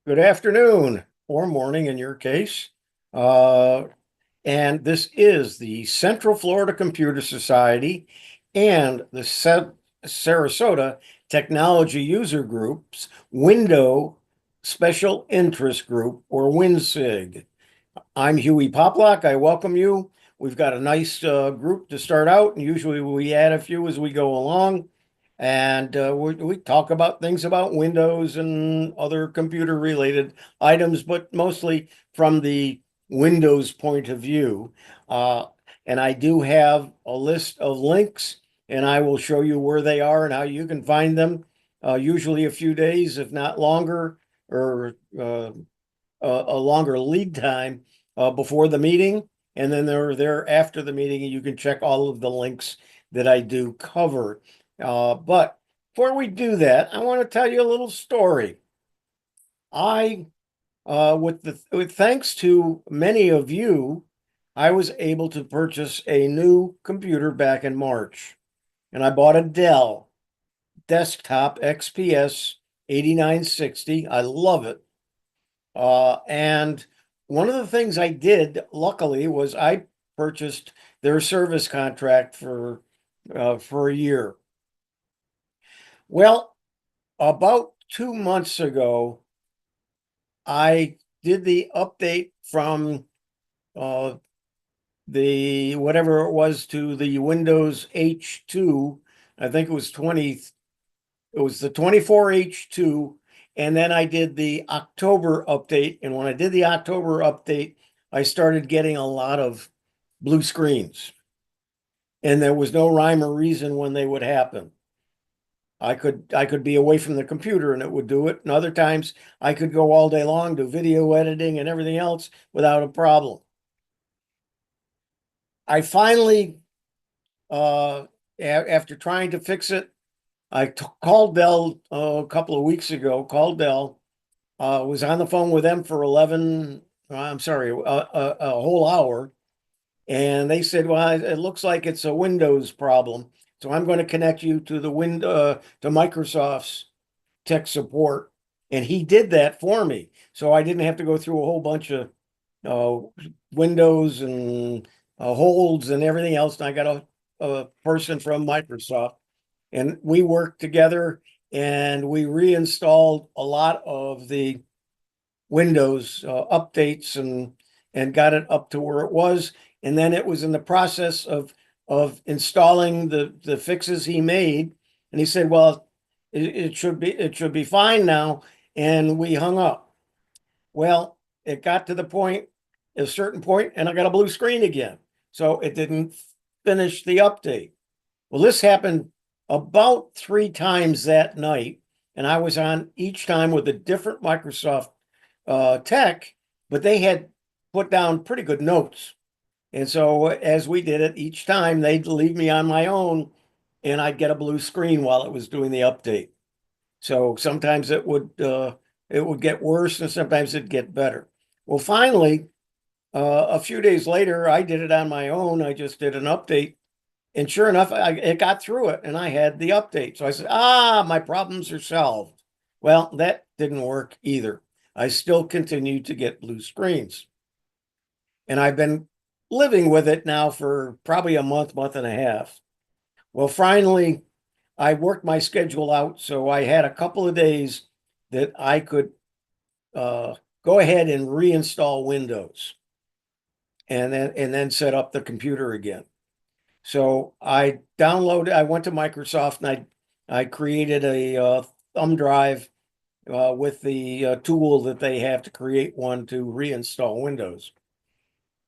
Good afternoon or morning in your case. Uh, and this is the Central Florida Computer Society and the Sarasota Technology User Group's Window Special Interest Group, or WinSIG. I'm Huey Poplock. I welcome you. We've got a nice group to start out, and usually we add a few as we go along. And we talk about things about Windows and other computer related items, but mostly from the Windows point of view. Uh, and I do have a list of links, and I will show you where they are and how you can find them. Usually a few days, if not longer, or a longer lead time before the meeting. And then they're there after the meeting, and you can check all of the links that I do cover. But before we do that, I want to tell you a little story. I, with thanks to many of you, I was able to purchase a new computer back in March, and I bought a Dell desktop XPS 8960. I love it. And one of the things I did, luckily, was I purchased their service contract for a year. Well, about 2 months ago, I did the update from uh, the whatever it was to the Windows H2. I think it was 20, it was the 24H2. And then I did the October update. And when I did the October update, I started getting a lot of blue screens. And there was no rhyme or reason when they would happen. I could be away from the computer and it would do it. And other times I could go all day long, do video editing and everything else without a problem. I finally, after trying to fix it, I called Dell a couple of weeks ago, called Dell, was on the phone with them for 11, I'm sorry, a whole hour. And they said, well, it looks like it's a Windows problem. So I'm going to connect you to to Microsoft's tech support. And he did that for me. So I didn't have to go through a whole bunch of uh, Windows and holds and everything else. And I got a person from Microsoft, and we worked together and we reinstalled a lot of the Windows updates and got it up to where it was. And then it was in the process of installing the fixes he made. And he said, "Well, it should be fine now." And we hung up. Well, it got to the point, a certain point, and I got a blue screen again. So it didn't finish the update. Well, this happened about 3 times that night, and I was on each time with a different Microsoft tech, but they had put down pretty good notes. And so as we did it each time, they'd leave me on my own, and I'd get a blue screen while it was doing the update. So sometimes it would get worse, and sometimes it'd get better. Well, finally, a few days later, I did it on my own. I just did an update, and sure enough, it got through it, and I had the update. So I said, my problems are solved. Well, that didn't work either. I still continue to get blue screens. And I've been living with it now for probably a month and a half. Well, finally, I worked my schedule out, so I had a couple of days that I could uh, go ahead and reinstall Windows and then set up the computer again. So I went to Microsoft and I created a thumb drive with the tool that they have to create one to reinstall Windows.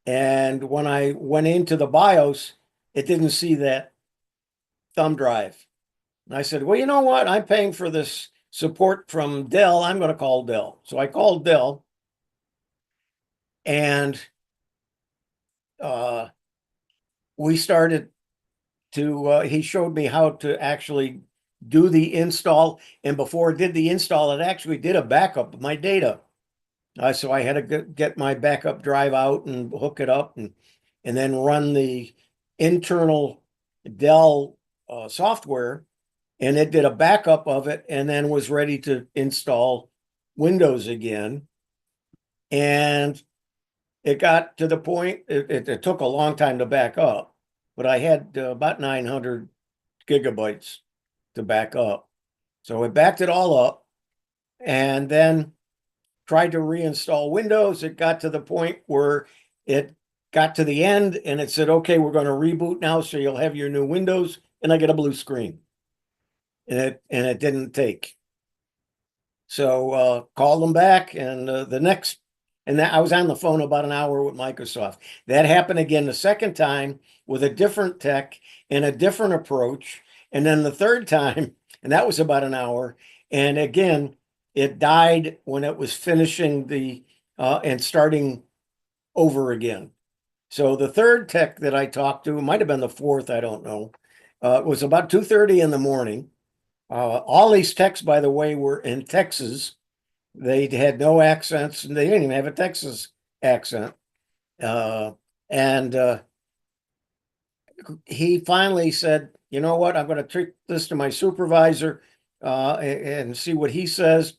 And when I went into the BIOS, it didn't see that thumb drive. And I said, well, you know what? I'm paying for this support from Dell. I'm going to call Dell. So I called Dell, and uh, we started he showed me how to actually do the install. And before it did the install, it actually did a backup of my data. So I had to get my backup drive out and hook it up and then run the internal Dell software. And it did a backup of it and then was ready to install Windows again. And it got to the point, it took a long time to back up, but I had about 900 gigabytes to back up. So it backed it all up and then tried to reinstall Windows. It got to the point where it got to the end and it said, okay, we're going to reboot now. So you'll have your new Windows. And I get a blue screen. And it didn't take. So called them back and I was on the phone about an hour with Microsoft. That happened again the second time with a different tech and a different approach. And then the third time, and that was about an hour. And again, it died when it was finishing and starting over again. So the third tech that I talked to, it might have been the fourth, I don't know. It was about 2:30 in the morning. All these techs, by the way, were in Texas. They had no accents, and they didn't even have a Texas accent. And he finally said, you know what, I'm going to take this to my supervisor and see what he says.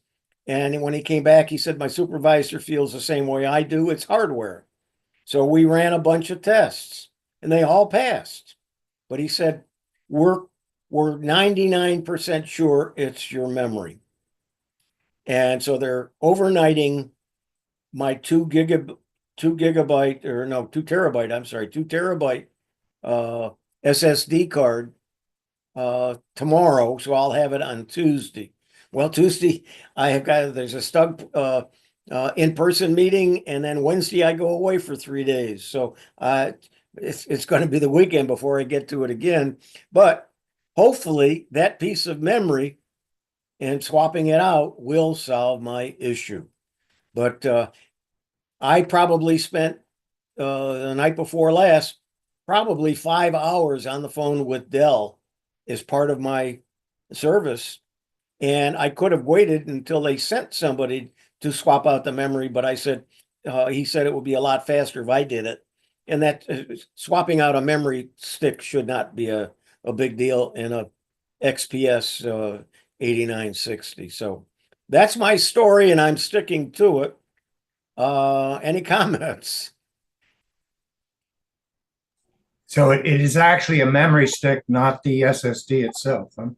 And when he came back, he said, my supervisor feels the same way I do. It's hardware. So we ran a bunch of tests, and they all passed. But he said, we're 99% sure it's your memory. And so they're overnighting my 2 terabyte SSD card tomorrow. So I'll have it on Tuesday. Well, Tuesday there's a STUG in-person meeting, and then Wednesday I go away for 3 days. So it's going to be the weekend before I get to it again. But hopefully that piece of memory and swapping it out will solve my issue. But I probably spent the night before last, probably 5 hours on the phone with Dell as part of my service. And I could have waited until they sent somebody to swap out the memory, but he said it would be a lot faster if I did it. And that swapping out a memory stick should not be a big deal in a XPS 8960. So that's my story, and I'm sticking to it. Any comments? So it is actually a memory stick, not the SSD itself. Huh?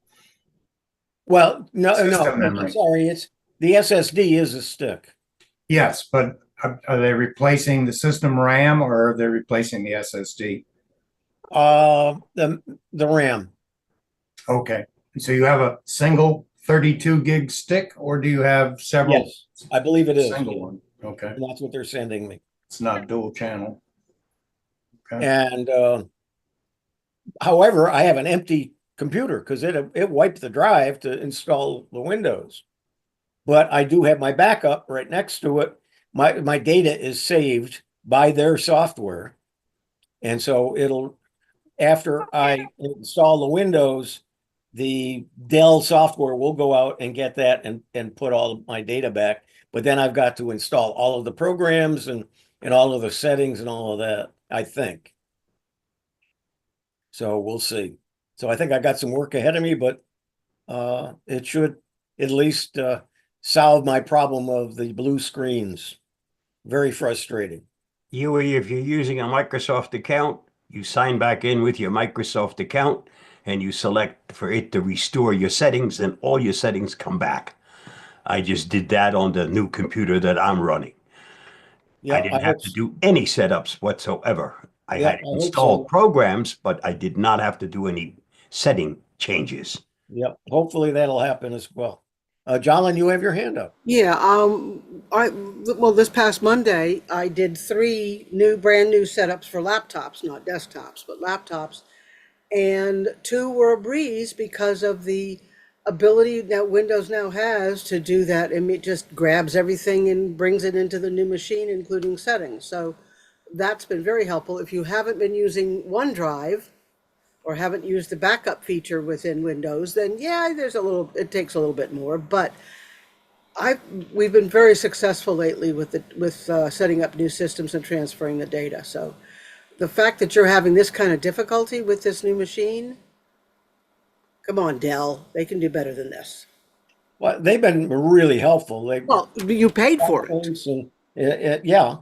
Well, no, System I'm memory. sorry. It's the SSD is a stick. Yes, but are they replacing the system RAM or are they replacing the SSD? The RAM. Okay. So you have a single 32 gig stick, or do you have several Yes, I believe it is. single one? Okay. And that's what they're sending me. It's not dual channel. Okay. And however, I have an empty computer because it wiped the drive to install the Windows. But I do have my backup right next to it. My data is saved by their software. And so after I install the Windows, the Dell software will go out and get that and put all of my data back. But then I've got to install all of the programs and all of the settings and all of that, I think. So we'll see. So I think I got some work ahead of me, but it should at least solve my problem of the blue screens. Very frustrating. If you're using a Microsoft account, you sign back in with your Microsoft account and you select for it to restore your settings, and all your settings come back. I just did that on the new computer that I'm running. Yeah, I I didn't hope have to do any setups whatsoever. I yeah, had I hope installed so. programs, but I did not have to do any setting changes. Yeah, hopefully that'll happen as well. Jolyn, you have your hand up. Yeah, well, this past Monday, I did three brand new setups for laptops, not desktops, but laptops. And two were a breeze because of the ability that Windows now has to do that. And it just grabs everything and brings it into the new machine, including settings. So that's been very helpful. If you haven't been using OneDrive or haven't used the backup feature within Windows, then yeah, it takes a little bit more, but we've been very successful lately with setting up new systems and transferring the data. So the fact that you're having this kind of difficulty with this new machine, come on, Dell, they can do better than this. Well, they've been really helpful. They Well, you paid for it. things and yeah,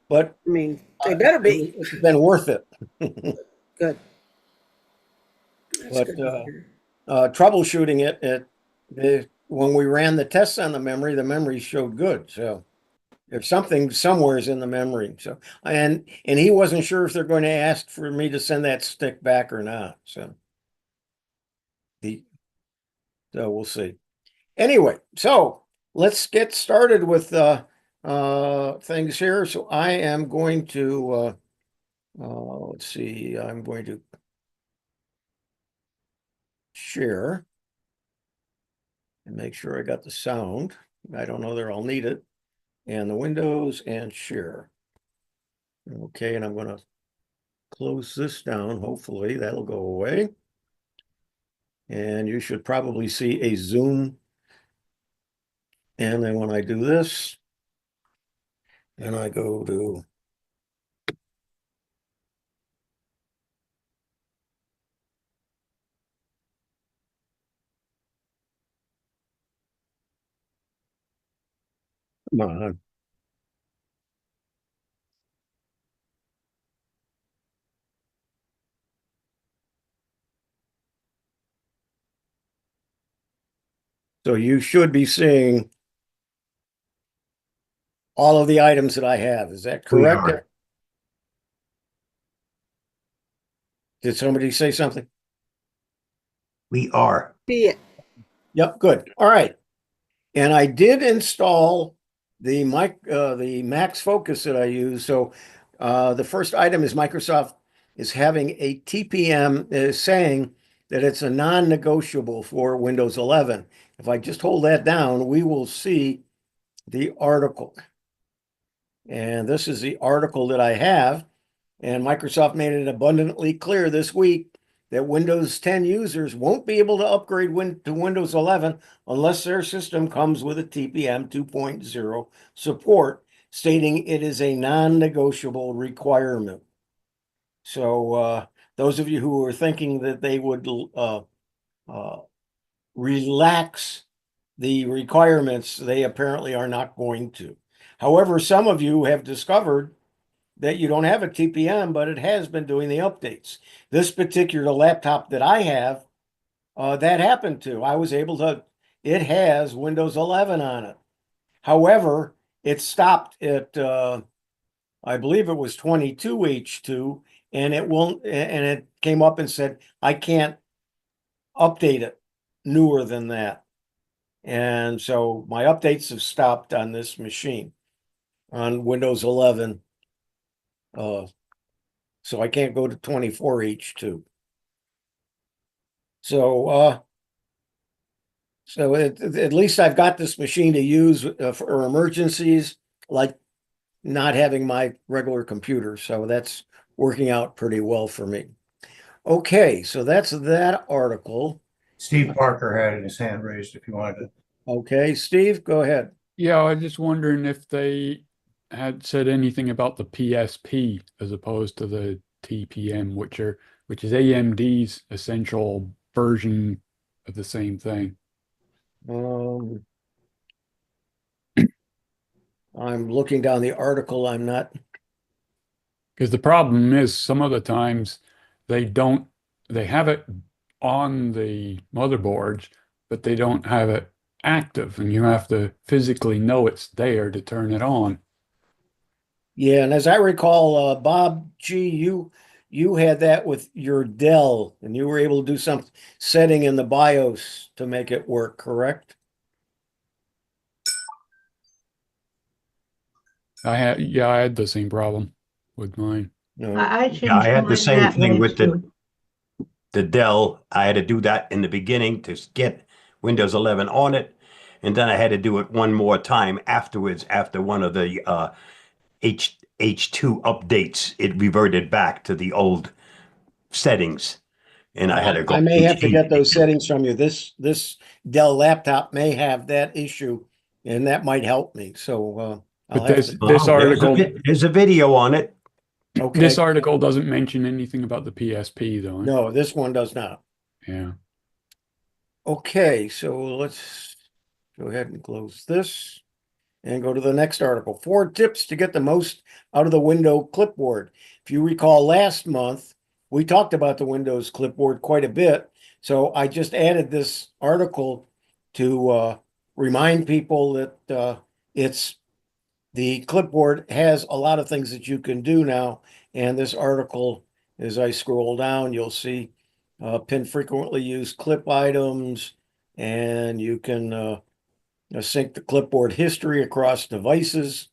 but I mean, they better be. it's been worth it. Good. That's But good to hear. troubleshooting when we ran the tests on the memory showed good. So if something somewhere's in the memory. So and he wasn't sure if they're going to ask for me to send that stick back or not. So we'll see. Anyway, so let's get started with things here. So I am going to let's see, I'm going to share and make sure I got the sound. I don't know that I'll need it. And the windows and share. Okay, and I'm going to close this down. Hopefully that'll go away. And you should probably see a zoom. And then when I do this, and I go to come on. So you should be seeing all of the items that I have. Is that We correct? are. Did somebody say something? We are. Be it. Yep, good. All right. And I did install the Max Focus that I use. So the first item is Microsoft is having a TPM is saying that it's a non-negotiable for Windows 11. If I just hold that down, we will see the article. And this is the article that I have. And Microsoft made it abundantly clear this week that Windows 10 users won't be able to upgrade to Windows 11 unless their system comes with a TPM 2.0 support, stating it is a non-negotiable requirement. So those of you who are thinking that they would relax the requirements, they apparently are not going to. However, some of you have discovered that you don't have a TPM, but it has been doing the updates. This particular laptop that I have, that happened to. I was able to, it has Windows 11 on it. However, it stopped at, I believe it was 22H2, and it came up and said, I can't update it newer than that. And so my updates have stopped on this machine on Windows 11. So I can't go to 24H2. So at least I've got this machine to use for emergencies, like not having my regular computer. So that's working out pretty well for me. Okay, so that's that article. Steve Parker had his hand raised if you wanted to. Okay, Steve, go ahead. Yeah, I was just wondering if they had said anything about the PSP as opposed to the TPM, which is AMD's essential version of the same thing. I'm looking down the article. I'm not. Because the problem is some of the times they have it on the motherboards, but they don't have it active, and you have to physically know it's there to turn it on. Yeah, and as I recall, Bob G, you had that with your Dell, and you were able to do some setting in the BIOS to make it work, correct? I had the same problem with mine. No. I changed Yeah, I had the mine same that thing way with too. the Dell. I had to do that in the beginning to get Windows 11 on it. And then I had to do it one more time afterwards, after one of the H2 updates. It reverted back to the old settings. And I had to go. I may have to get those H2. settings from you. This Dell laptop may have that issue, and that might help me. So I'll But have this to. this article There's a video on it. Okay. this article doesn't mention anything about the PSP though. No, this one does not. Yeah. Okay, so let's Go ahead and close this and go to the next article. 4 tips to get the most out of the window clipboard. If you recall last month, we talked about the Windows clipboard quite a bit. So I just added this article to remind people that it's the clipboard has a lot of things that you can do now. And this article, as I scroll down, you'll see pin frequently used clip items, and you can sync the clipboard history across devices.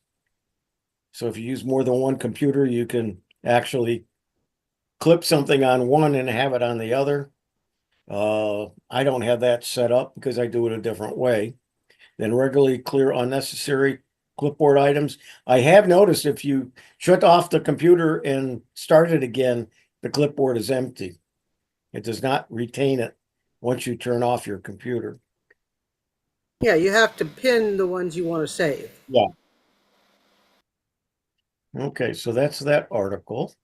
So if you use more than one computer, you can actually clip something on one and have it on the other. I don't have that set up because I do it a different way. Then regularly clear unnecessary clipboard items. I have noticed if you shut off the computer and start it again, the clipboard is empty. It does not retain it once you turn off your computer. Yeah, you have to pin the ones you want to save. Yeah. Okay, so that's that article.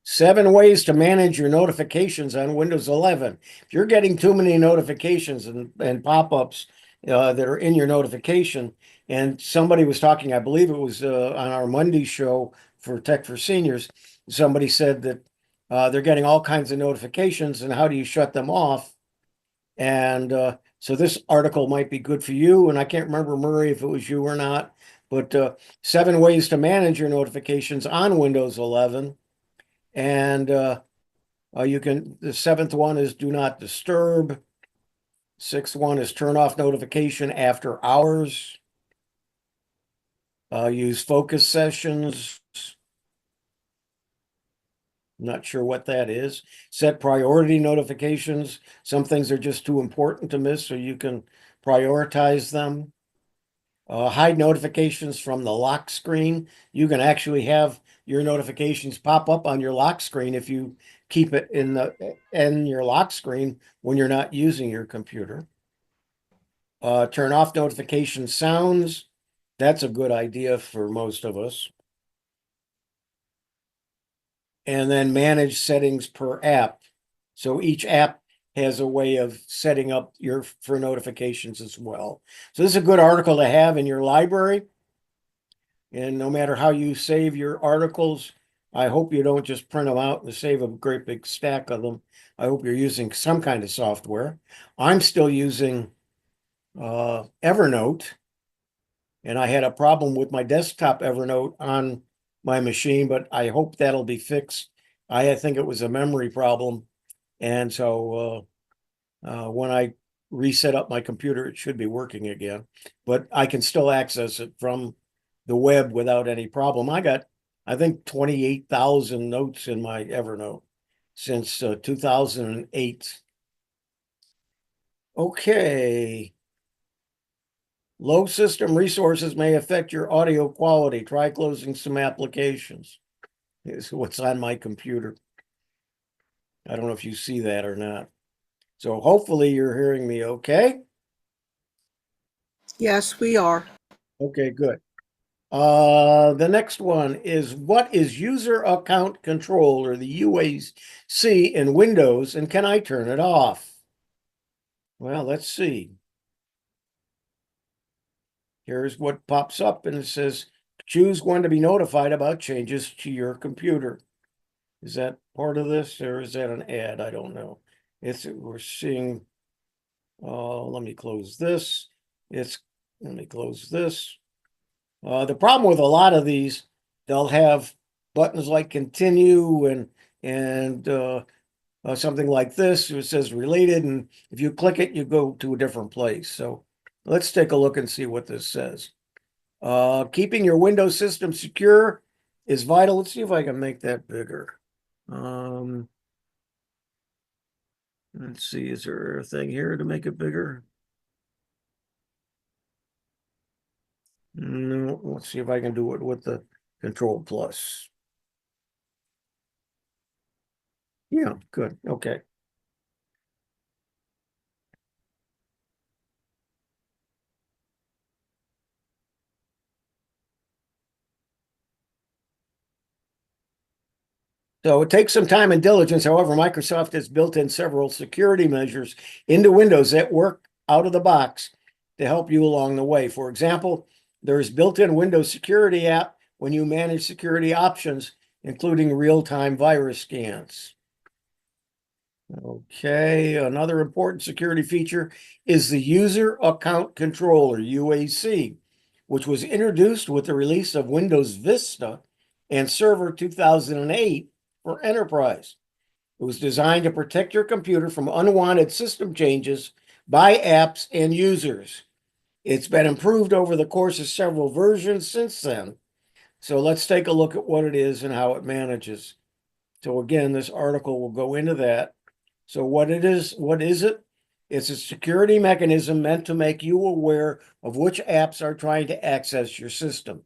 7 ways to manage your notifications on Windows 11. If you're getting too many notifications and pop-ups that are in your notification, and somebody was talking, I believe it was on our Monday show for Tech for Seniors, somebody said that they're getting all kinds of notifications, and how do you shut them off? And so this article might be good for you. And I can't remember, Murray, if it was you or not, but 7 ways to manage your notifications on Windows 11. And the 7th one is do not disturb. 6th one is turn off notification after hours. Use focus sessions. Not sure what that is. Set priority notifications. Some things are just too important to miss, so you can prioritize them. Hide notifications from the lock screen. You can actually have your notifications pop up on your lock screen if you keep it in your lock screen when you're not using your computer. Turn off notification sounds. That's a good idea for most of us. And then manage settings per app. So each app has a way of setting up for notifications as well. So this is a good article to have in your library. And no matter how you save your articles, I hope you don't just print them out and save a great big stack of them. I hope you're using some kind of software. I'm still using Evernote, and I had a problem with my desktop Evernote on my machine, but I hope that'll be fixed. I think it was a memory problem. And so when I reset up my computer, it should be working again. But I can still access it from the web without any problem. I got, I think, 28,000 notes in my Evernote since 2008. Okay. Low system resources may affect your audio quality. Try closing some applications. Is what's on my computer. I don't know if you see that or not. So hopefully you're hearing me okay. Yes, we are. Okay, good. The next one is, what is user account control, or the UAC, in Windows, and can I turn it off? Well, let's see. Here's what pops up, and it says, choose when to be notified about changes to your computer. Is that part of this, or is that an ad? I don't know. We're seeing, let me close this. Let me close this. The problem with a lot of these, they'll have buttons like continue and something like this. It says related, and if you click it, you go to a different place. So let's take a look and see what this says. Keeping your Windows system secure is vital. Let's see if I can make that bigger. Let's see, is there a thing here to make it bigger? No, let's see if I can do it with the Control Plus. Yeah, good. Okay. So it takes some time and diligence. However, Microsoft has built in several security measures into Windows that work out of the box to help you along the way. For example, there is built-in Windows Security app when you manage security options, including real-time virus scans. Okay, another important security feature is the User Account Controller, UAC, which was introduced with the release of Windows Vista and Server 2008 for Enterprise. It was designed to protect your computer from unwanted system changes by apps and users. It's been improved over the course of several versions since then. So let's take a look at what it is and how it manages. So again, this article will go into that. So what is it? It's a security mechanism meant to make you aware of which apps are trying to access your system.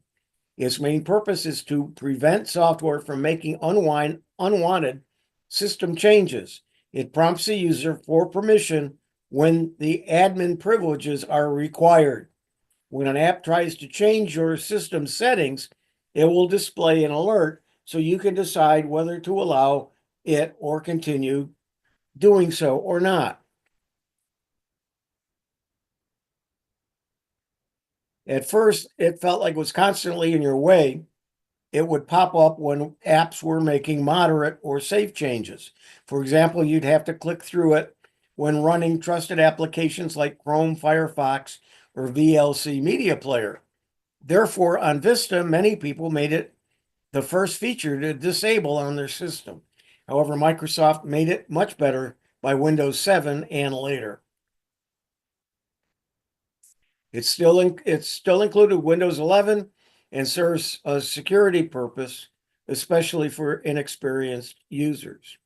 Its main purpose is to prevent software from making unwanted system changes. It prompts the user for permission when the admin privileges are required. When an app tries to change your system settings, it will display an alert so you can decide whether to allow it or continue doing so or not. At first, it felt like it was constantly in your way. It would pop up when apps were making moderate or safe changes. For example, you'd have to click through it when running trusted applications like Chrome, Firefox, or VLC Media Player. Therefore, on Vista, many people made it the first feature to disable on their system. However, Microsoft made it much better by Windows 7 and later. It's still included Windows 11 and serves a security purpose, especially for inexperienced users.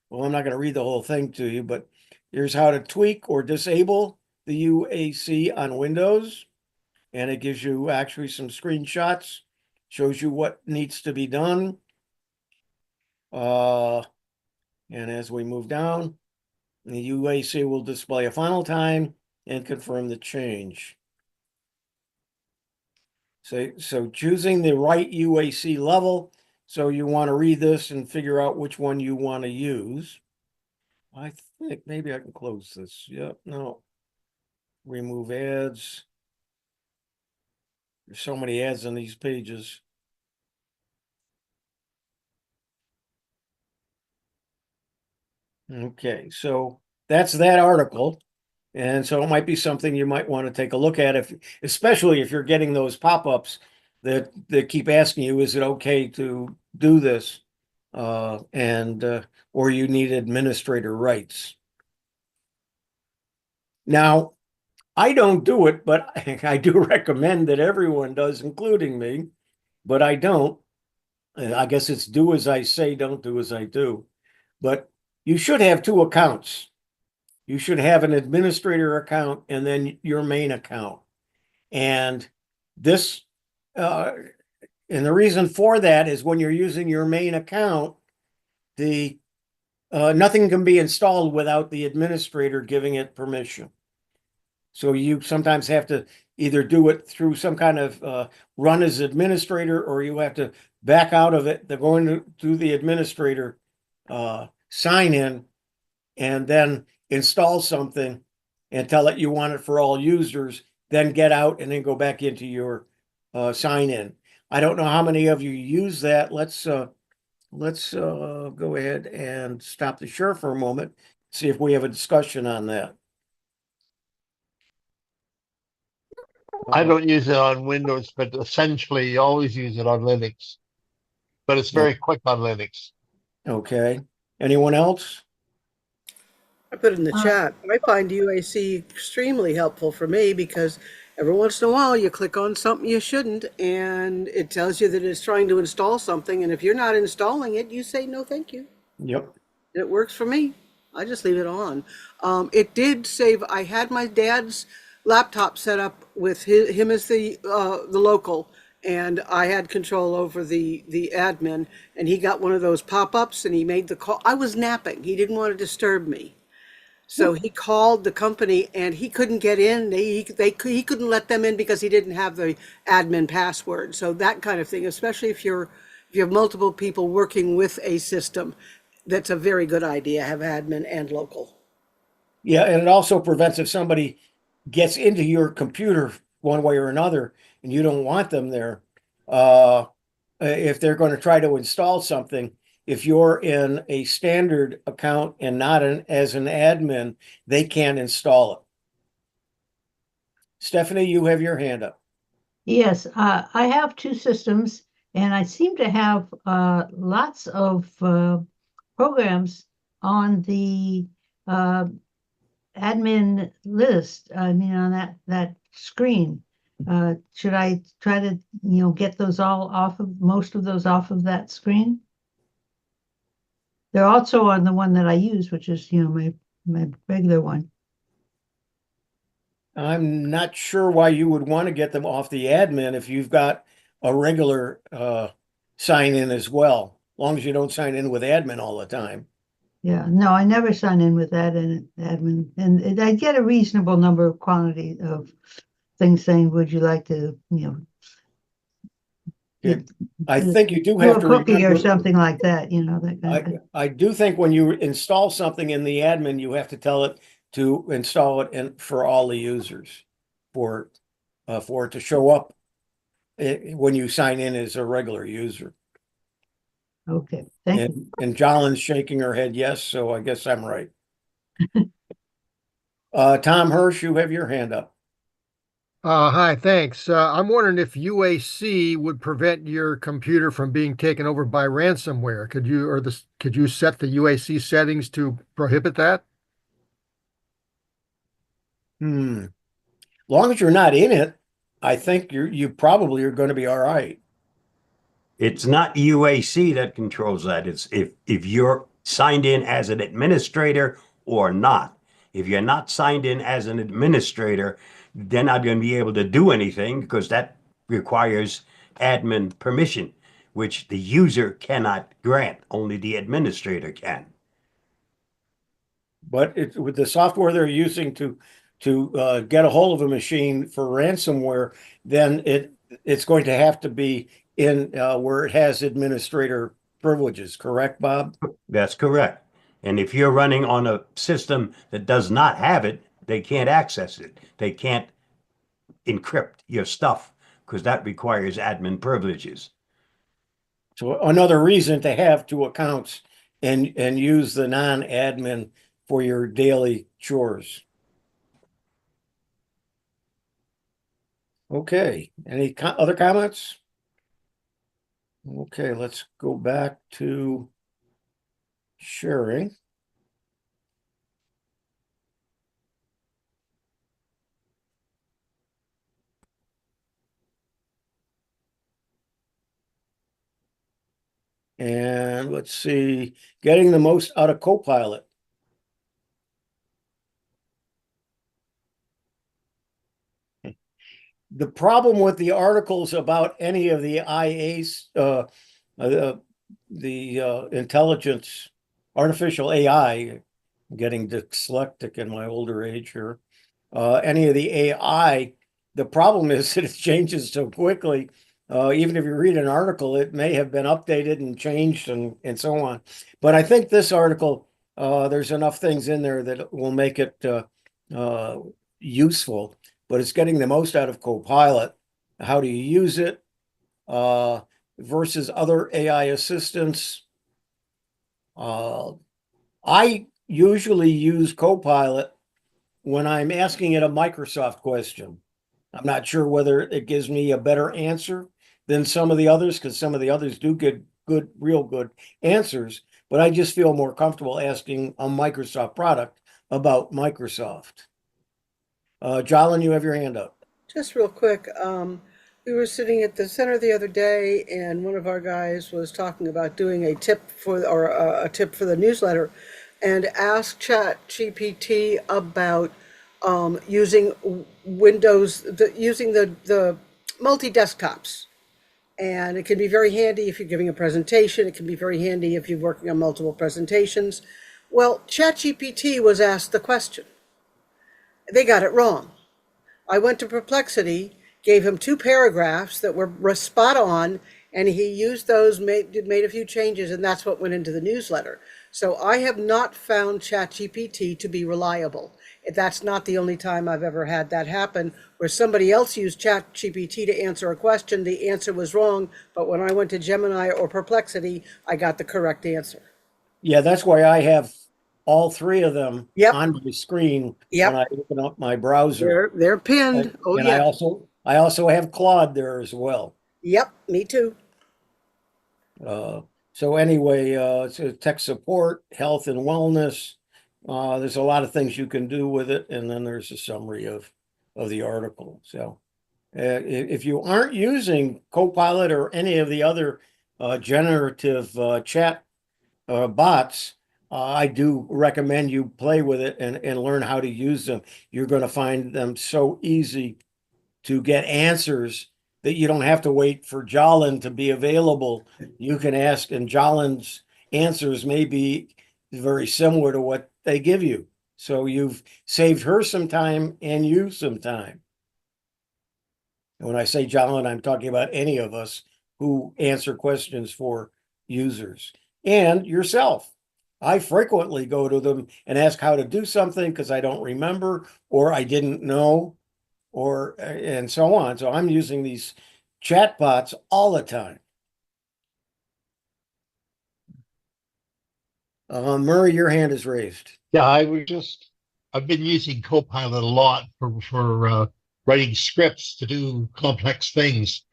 Well, I'm not going to read the whole thing to you, but here's how to tweak or disable the UAC on Windows. And it gives you actually some screenshots, shows you what needs to be done. And as we move down, the UAC will display a final time and confirm the change. So choosing the right UAC level. So you want to read this and figure out which one you want to use. I think maybe I can close this. Yep, no. Remove ads. There's so many ads on these pages. Okay, so that's that article. And so it might be something you might want to take a look at, especially if you're getting those pop-ups that keep asking you, is it okay to do this? Or you need administrator rights. Now, I don't do it, but I do recommend that everyone does, including me, but I don't. And I guess it's do as I say, don't do as I do. But you should have two accounts. You should have an administrator account and then your main account. And this, and the reason for that is when you're using your main account, nothing can be installed without the administrator giving it permission. So you sometimes have to either do it through some kind of run as administrator, or you have to back out of it. They're going to do the administrator sign in and then install something and tell it you want it for all users, then get out and then go back into your sign in. I don't know how many of you use that. Let's go ahead and stop the share for a moment, see if we have a discussion on that. I don't use it on Windows, but essentially you always use it on Linux. But it's very quick on Linux. Okay. Anyone else? I put in the chat. I find UAC extremely helpful for me because every once in a while you click on something you shouldn't and it tells you that it's trying to install something. And if you're not installing it, you say, no, thank you. Yep. It works for me. I just leave it on. It did save, I had my dad's laptop set up with him as the local, and I had control over the admin, and he got one of those pop-ups and he made the call. I was napping. He didn't want to disturb me. So he called the company and he couldn't get in. He couldn't let them in because he didn't have the admin password. So that kind of thing, especially if you have multiple people working with a system, that's a very good idea, have admin and local. Yeah, and it also prevents if somebody gets into your computer one way or another, and you don't want them there, if they're going to try to install something, if you're in a standard account and not as an admin, they can't install it. Stephanie, you have your hand up. Yes, I have two systems, and I seem to have lots of programs on the admin list. I mean, on that screen. Should I try to, get those all off of most of those off of that screen? They're also on the one that I use, which is, my regular one. I'm not sure why you would want to get them off the admin if you've got a regular sign in as well, as long as you don't sign in with admin all the time. Yeah, no, I never sign in with that and admin, and I get a reasonable number of quantity of things saying, would you like to, I think you do do have a to cookie or remember, something like that, that kind of thing. I do think when you install something in the admin, you have to tell it to install it for all the users for it to show up when you sign in as a regular user. Okay, thank you. And Jolin's shaking her head yes, so I guess I'm right. Tom Hirsch, you have your hand up. Hi, thanks. I'm wondering if UAC would prevent your computer from being taken over by ransomware. Could you set the UAC settings to prohibit that? Long as you're not in it, I think you probably are going to be all right. It's not UAC that controls that. It's if you're signed in as an administrator or not. If you're not signed in as an administrator, they're not going to be able to do anything because that requires admin permission, which the user cannot grant. Only the administrator can. But with the software they're using to get a hold of a machine for ransomware, then it's going to have to be in where it has administrator privileges. Correct, Bob? That's correct. And if you're running on a system that does not have it, they can't access it. They can't encrypt your stuff because that requires admin privileges. So another reason to have two accounts and use the non-admin for your daily chores. Okay, any other comments? Okay, let's go back to sharing. And let's see, getting the most out of Copilot. The problem with the articles about any of the IAs, the intelligence, artificial AI, I'm getting dyslexic in my older age here. Any of the AI, the problem is that it changes so quickly. Even if you read an article, it may have been updated and changed and so on. But I think this article, there's enough things in there that will make it useful. But it's getting the most out of Copilot. How do you use it versus other AI assistants? I usually use Copilot when I'm asking it a Microsoft question. I'm not sure whether it gives me a better answer than some of the others, because some of the others do get real good answers, but I just feel more comfortable asking a Microsoft product about Microsoft. Jolin, you have your hand up. Just real quick, we were sitting at the center the other day, and one of our guys was talking about doing a tip for the newsletter, and asked ChatGPT about using Windows, using the multi-desktops. And it can be very handy if you're giving a presentation. It can be very handy if you're working on multiple presentations. Well, ChatGPT was asked the question. They got it wrong. I went to Perplexity, gave him 2 paragraphs that were spot on, and he used those, made a few changes, and that's what went into the newsletter. So I have not found ChatGPT to be reliable. That's not the only time I've ever had that happen, where somebody else used ChatGPT to answer a question. The answer was wrong, but when I went to Gemini or Perplexity, I got the correct answer. Yeah, that's why I have all three of them Yep. on my screen Yep. when I open up my browser. They're pinned. Oh, And yeah. I also have Claude there as well. Yep, me too. So anyway, so tech support, health and wellness. There's a lot of things you can do with it, and then there's a summary of the article. So if you aren't using Copilot or any of the other generative chat bots, I do recommend you play with it and learn how to use them. You're going to find them so easy to get answers that you don't have to wait for Jolin to be available. You can ask, and Jolin's answers may be very similar to what they give you. So you've saved her some time and you some time. And when I say Jolin, I'm talking about any of us who answer questions for users and yourself. I frequently go to them and ask how to do something because I don't remember or I didn't know, or and so on. So I'm using these chat bots all the time. Murray, your hand is raised. Yeah, I've been using Copilot a lot for writing scripts to do complex things.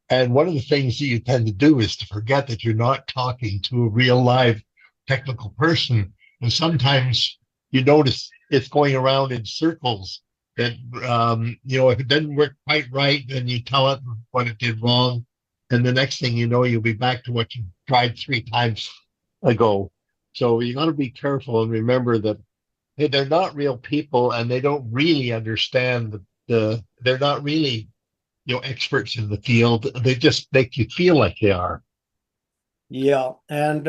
And one of the things that you tend to do is to forget that you're not talking to a real live technical person. And sometimes you notice it's going around in circles that, if it doesn't work quite right, then you tell it what it did wrong. And the next thing you know, you'll be back to what you tried 3 times ago. So you got to be careful and remember that hey, they're not real people and they don't really understand they're not really, experts in the field. They just make you feel like they are. Yeah. And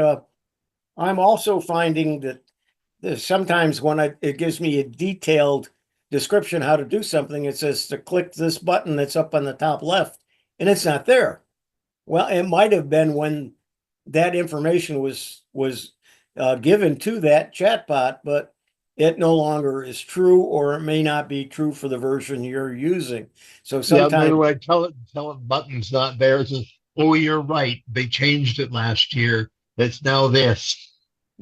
I'm also finding that sometimes when it gives me a detailed description how to do something, it says to click this button that's up on the top left, and it's not there. Well, it might have been when that information was given to that chatbot, but it no longer is true, or it may not be true for the version you're using. So sometimes, yeah, I tell it button's not there. It says, oh, you're right. They changed it last year. It's now this.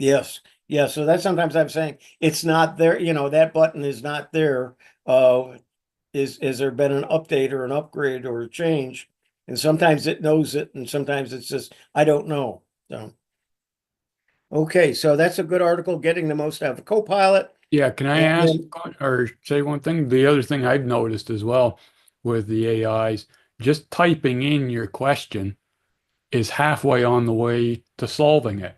yes, yeah. So that sometimes I'm saying it's not there. That button is not there. Is there been an update or an upgrade or a change? And sometimes it knows it, and sometimes it's just I don't know. So. Okay, so that's a good article, getting the most out of Copilot. Yeah, can I ask or say one thing? The other thing I've noticed as well with the AIs, just typing in your question is halfway on the way to solving it.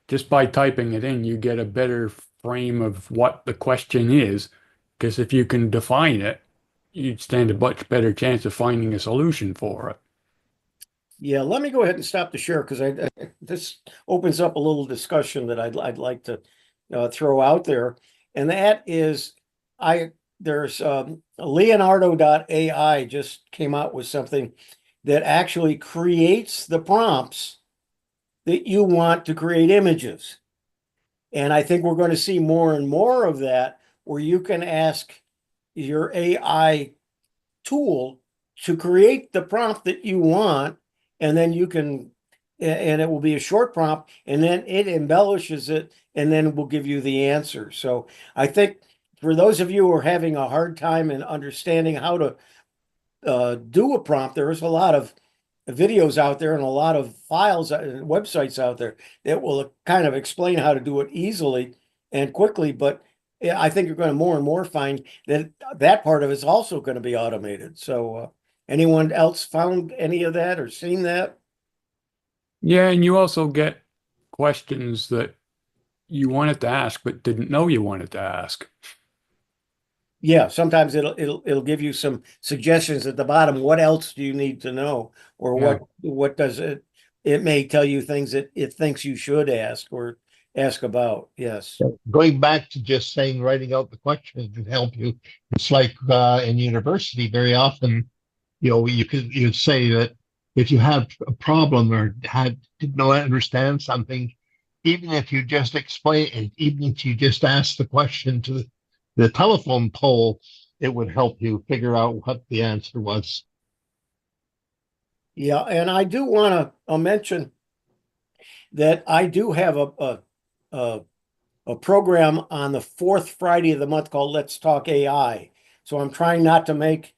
Just by typing it in, you get a better frame of what the question is, because if you can define it, you'd stand a much better chance of finding a solution for it. Yeah, let me go ahead and stop the share because this opens up a little discussion that I'd like to throw out there, and that is there's Leonardo.ai just came out with something that actually creates the prompts that you want to create images, and I think we're going to see more and more of that, where you can ask your AI tool to create the prompt that you want. And then you can, and it will be a short prompt, and then it embellishes it, and then will give you the answer. So I think for those of you who are having a hard time in understanding how to do a prompt, there's a lot of videos out there and a lot of files and websites out there that will kind of explain how to do it easily and quickly. But I think you're going to more and more find that part of it's also going to be automated. So anyone else found any of that or seen that? Yeah, and you also get questions that you wanted to ask but didn't know you wanted to ask. Yeah, sometimes it'll give you some suggestions at the bottom. What else do you need to know, or Yeah. what does it? It may tell you things that it thinks you should ask or ask about. Yes. Going back to just saying, writing out the question can help you. It's like in university, very often, you'd say that if you have a problem or didn't understand something, even if you just explain it, even if you just ask the question to the telephone poll, it would help you figure out what the answer was. Yeah, and I do want to mention that I do have a a program on the fourth Friday of the month called Let's Talk AI. So I'm trying not to make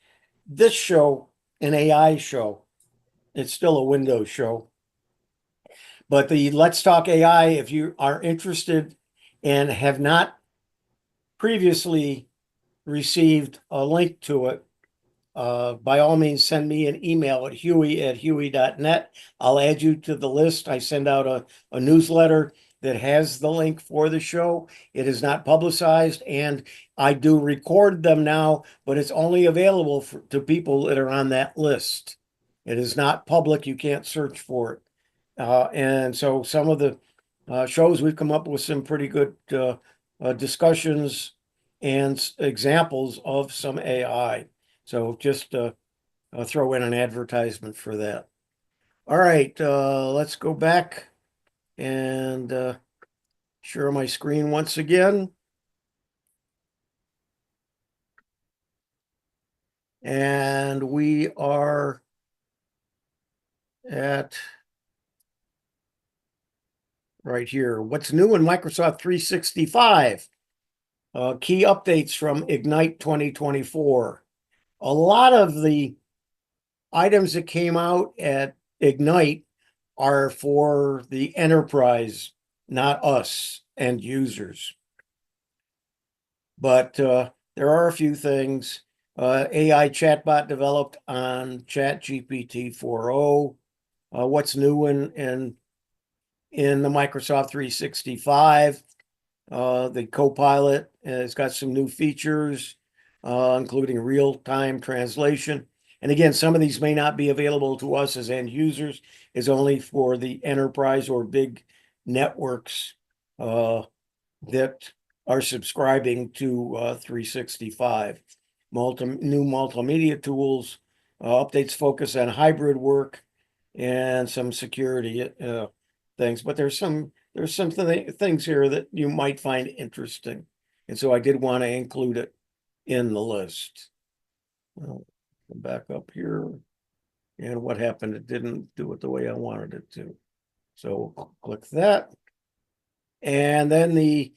this show an AI show. It's still a Windows show. But the Let's Talk AI, if you are interested and have not previously received a link to it, by all means, send me an email at huey@huey.net. I'll add you to the list. I send out a newsletter that has the link for the show. It is not publicized, and I do record them now, but it's only available to people that are on that list. It is not public. You can't search for it. And so some of the shows, we've come up with some pretty good discussions and examples of some AI. So just I'll throw in an advertisement for that. All right, let's go back and share my screen once again. And we are at right here. What's new in Microsoft 365? Key updates from Ignite 2024. A lot of the items that came out at Ignite are for the enterprise, not us end users. But there are a few things. AI chatbot developed on ChatGPT 4.0. What's new in the Microsoft 365? The Copilot has got some new features, including real-time translation. And again, some of these may not be available to us as end users. It's only for the enterprise or big networks that are subscribing to 365. New multimedia tools, updates focus on hybrid work and some security things. But there's some things here that you might find interesting. And so I did want to include it in the list. Well, go back up here. And what happened? It didn't do it the way I wanted it to. So I'll click that. And then the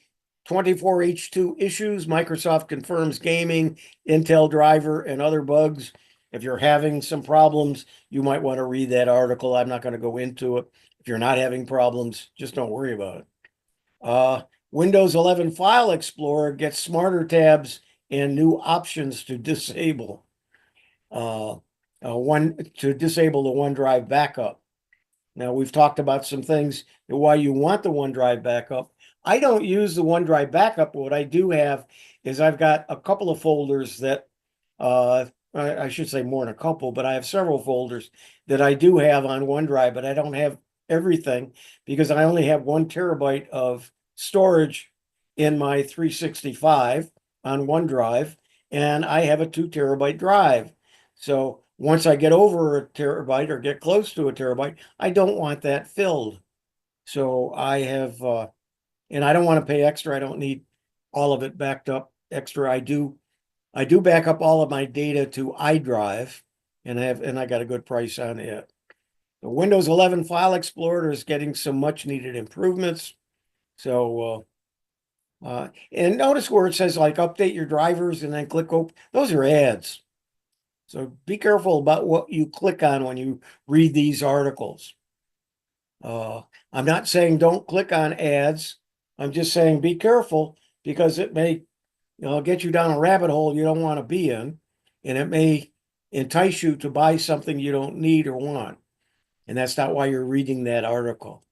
24H2 issues, Microsoft confirms gaming, Intel driver, and other bugs. If you're having some problems, you might want to read that article. I'm not going to go into it. If you're not having problems, just don't worry about it. Windows 11 File Explorer gets smarter tabs and new options to disable. To disable the OneDrive backup. Now, we've talked about some things why you want the OneDrive backup. I don't use the OneDrive backup. What I do have is I've got a couple of folders that, I should say more than a couple, but I have several folders that I do have on OneDrive, but I don't have everything because I only have 1 terabyte of storage in my 365 on OneDrive, and I have a 2 terabyte drive. So once I get over a terabyte or get close to a terabyte, I don't want that filled. So I have, and I don't want to pay extra. I don't need all of it backed up extra. I do back up all of my data to iDrive, and I got a good price on it. The Windows 11 File Explorer is getting some much needed improvements. So, and notice where it says like update your drivers and then click open. Those are ads. So be careful about what you click on when you read these articles. I'm not saying don't click on ads. I'm just saying be careful because it may get you down a rabbit hole you don't want to be in, and it may entice you to buy something you don't need or want. And that's not why you're reading that article.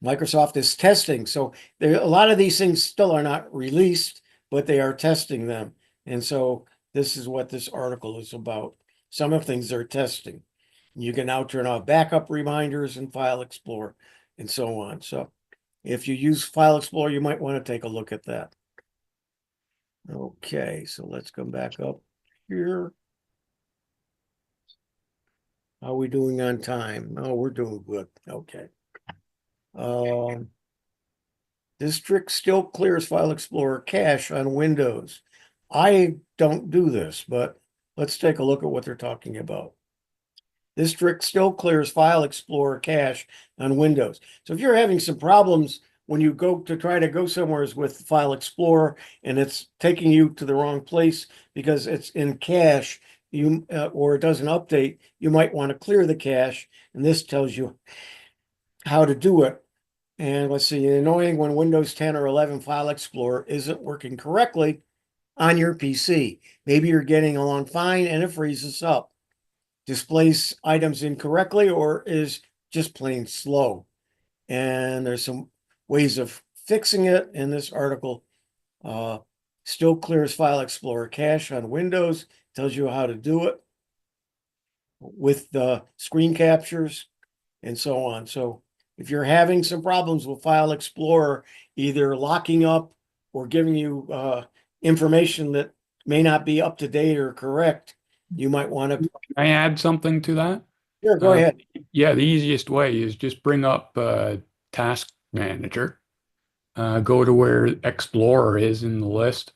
Microsoft is testing. So a lot of these things still are not released, but they are testing them. And so this is what this article is about. Some of the things they're testing. You can now turn off backup reminders and File Explorer and so on. So if you use File Explorer, you might want to take a look at that. Okay, so let's come back up here. How are we doing on time? Oh, we're doing good. Okay. This trick still clears File Explorer cache on Windows. I don't do this, but let's take a look at what they're talking about. This trick still clears File Explorer cache on Windows. So if you're having some problems when you go to try to go somewhere with File Explorer and it's taking you to the wrong place because it's in cache, or it doesn't update, you might want to clear the cache, and this tells you how to do it. And let's see, annoying when Windows 10 or 11 File Explorer isn't working correctly on your PC. Maybe you're getting along fine and it freezes up, displays items incorrectly, or is just plain slow. And there's some ways of fixing it in this article. Still clears File Explorer cache on Windows, tells you how to do it with the screen captures and so on. So if you're having some problems with File Explorer, either locking up or giving you information that may not be up to date or correct, you might want to. Can I add something to that? Sure, go ahead. Yeah, the easiest way is just bring up Task Manager, go to where Explorer is in the list,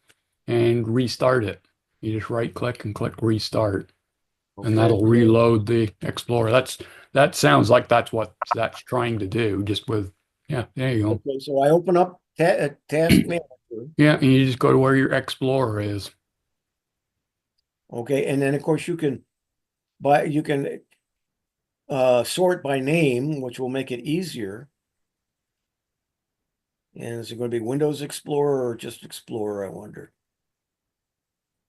and restart it. You just right click and click Restart, and that'll reload the Explorer. That sounds like that's what that's trying to do, just with, yeah, there you go. Okay, so I open up Task Manager. Yeah, and you just go to where your Explorer is. Okay, and then of course you can sort by name, which will make it easier. And is it going to be Windows Explorer or just Explorer, I wonder?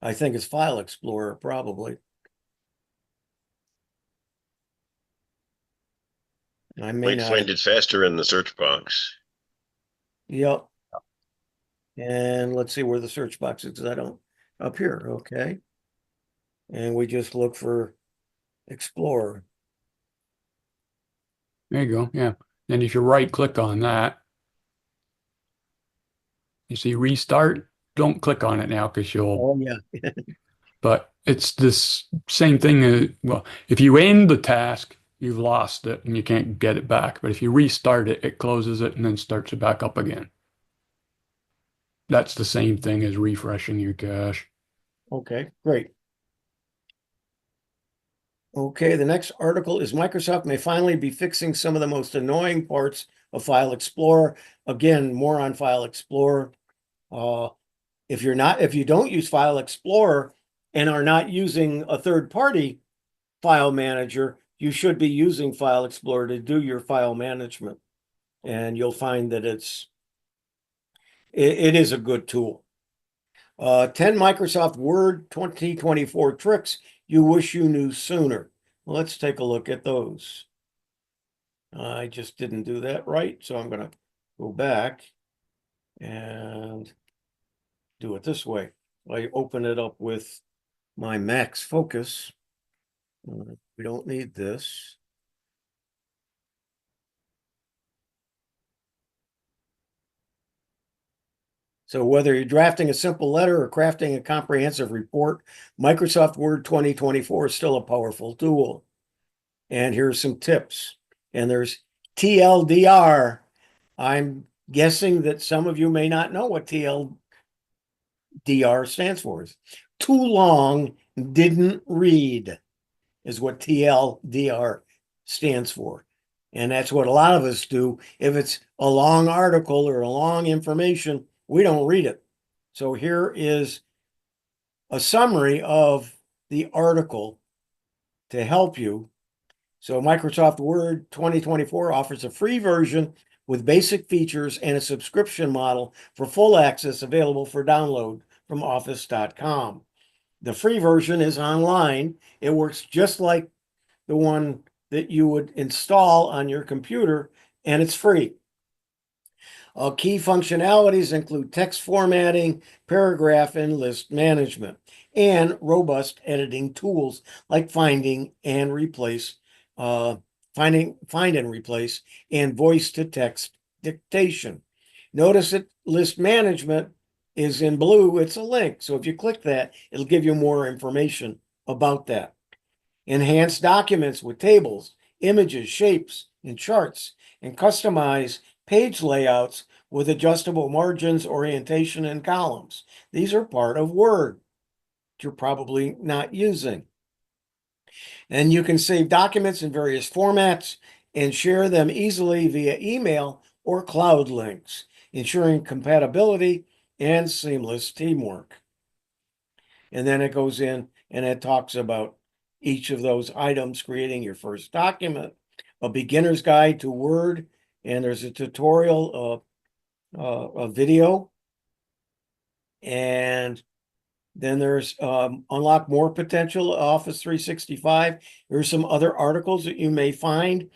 I think it's File Explorer, probably. I may Might not. find it faster in the search box. Yep. And let's see where the search box is. I don't, up here, okay. And we just look for Explorer. There you go. Yeah. And if you right click on that, you see Restart. Don't click on it now because you'll. Oh, yeah. But it's this same thing. Well, if you end the task, you've lost it and you can't get it back. But if you restart it, it closes it and then starts it back up again. That's the same thing as refreshing your cache. Okay, great. Okay, the next article is Microsoft may finally be fixing some of the most annoying parts of File Explorer. Again, more on File Explorer. If you don't use File Explorer and are not using a third-party file manager, you should be using File Explorer to do your file management. And you'll find that it is a good tool. 10 Microsoft Word 2024 tricks you wish you knew sooner. Well, let's take a look at those. I just didn't do that right, so I'm going to go back and do it this way. I open it up with my Max Focus. We don't need this. So whether you're drafting a simple letter or crafting a comprehensive report, Microsoft Word 2024 is still a powerful tool. And here's some tips. And there's TLDR. I'm guessing that some of you may not know what TLDR stands for. Too long, didn't read is what TLDR stands for. And that's what a lot of us do. If it's a long article or a long information, we don't read it. So here is a summary of the article to help you. So Microsoft Word 2024 offers a free version with basic features and a subscription model for full access available for download from office.com. The free version is online. It works just like the one that you would install on your computer, and it's free. Key functionalities include text formatting, paragraph and list management, and robust editing tools like find and replace, and voice-to-text dictation. Notice that list management is in blue. It's a link. So if you click that, it'll give you more information about that. Enhance documents with tables, images, shapes, and charts, and customize page layouts with adjustable margins, orientation, and columns. These are part of Word you're probably not using. And you can save documents in various formats and share them easily via email or cloud links, ensuring compatibility and seamless teamwork. And then it goes in and it talks about each of those items, creating your first document, a beginner's guide to Word, and there's a tutorial, a video. And then there's unlock more potential Office 365. There's some other articles that you may find.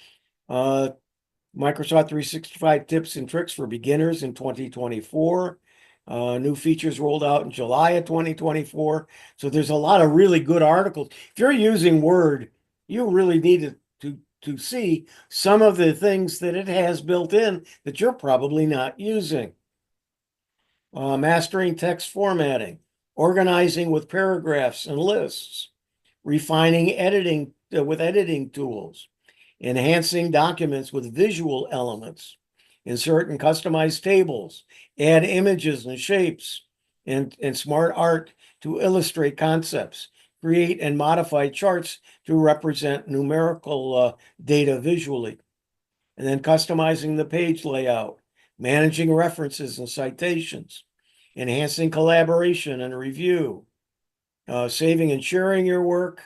Microsoft 365 tips and tricks for beginners in 2024. New features rolled out in July of 2024. So there's a lot of really good articles. If you're using Word, you really need to see some of the things that it has built in that you're probably not using. Mastering text formatting, organizing with paragraphs and lists, refining editing with editing tools, enhancing documents with visual elements, insert and customize tables, add images and shapes, and smart art to illustrate concepts, create and modify charts to represent numerical data visually, and then customizing the page layout, managing references and citations, enhancing collaboration and review, saving and sharing your work.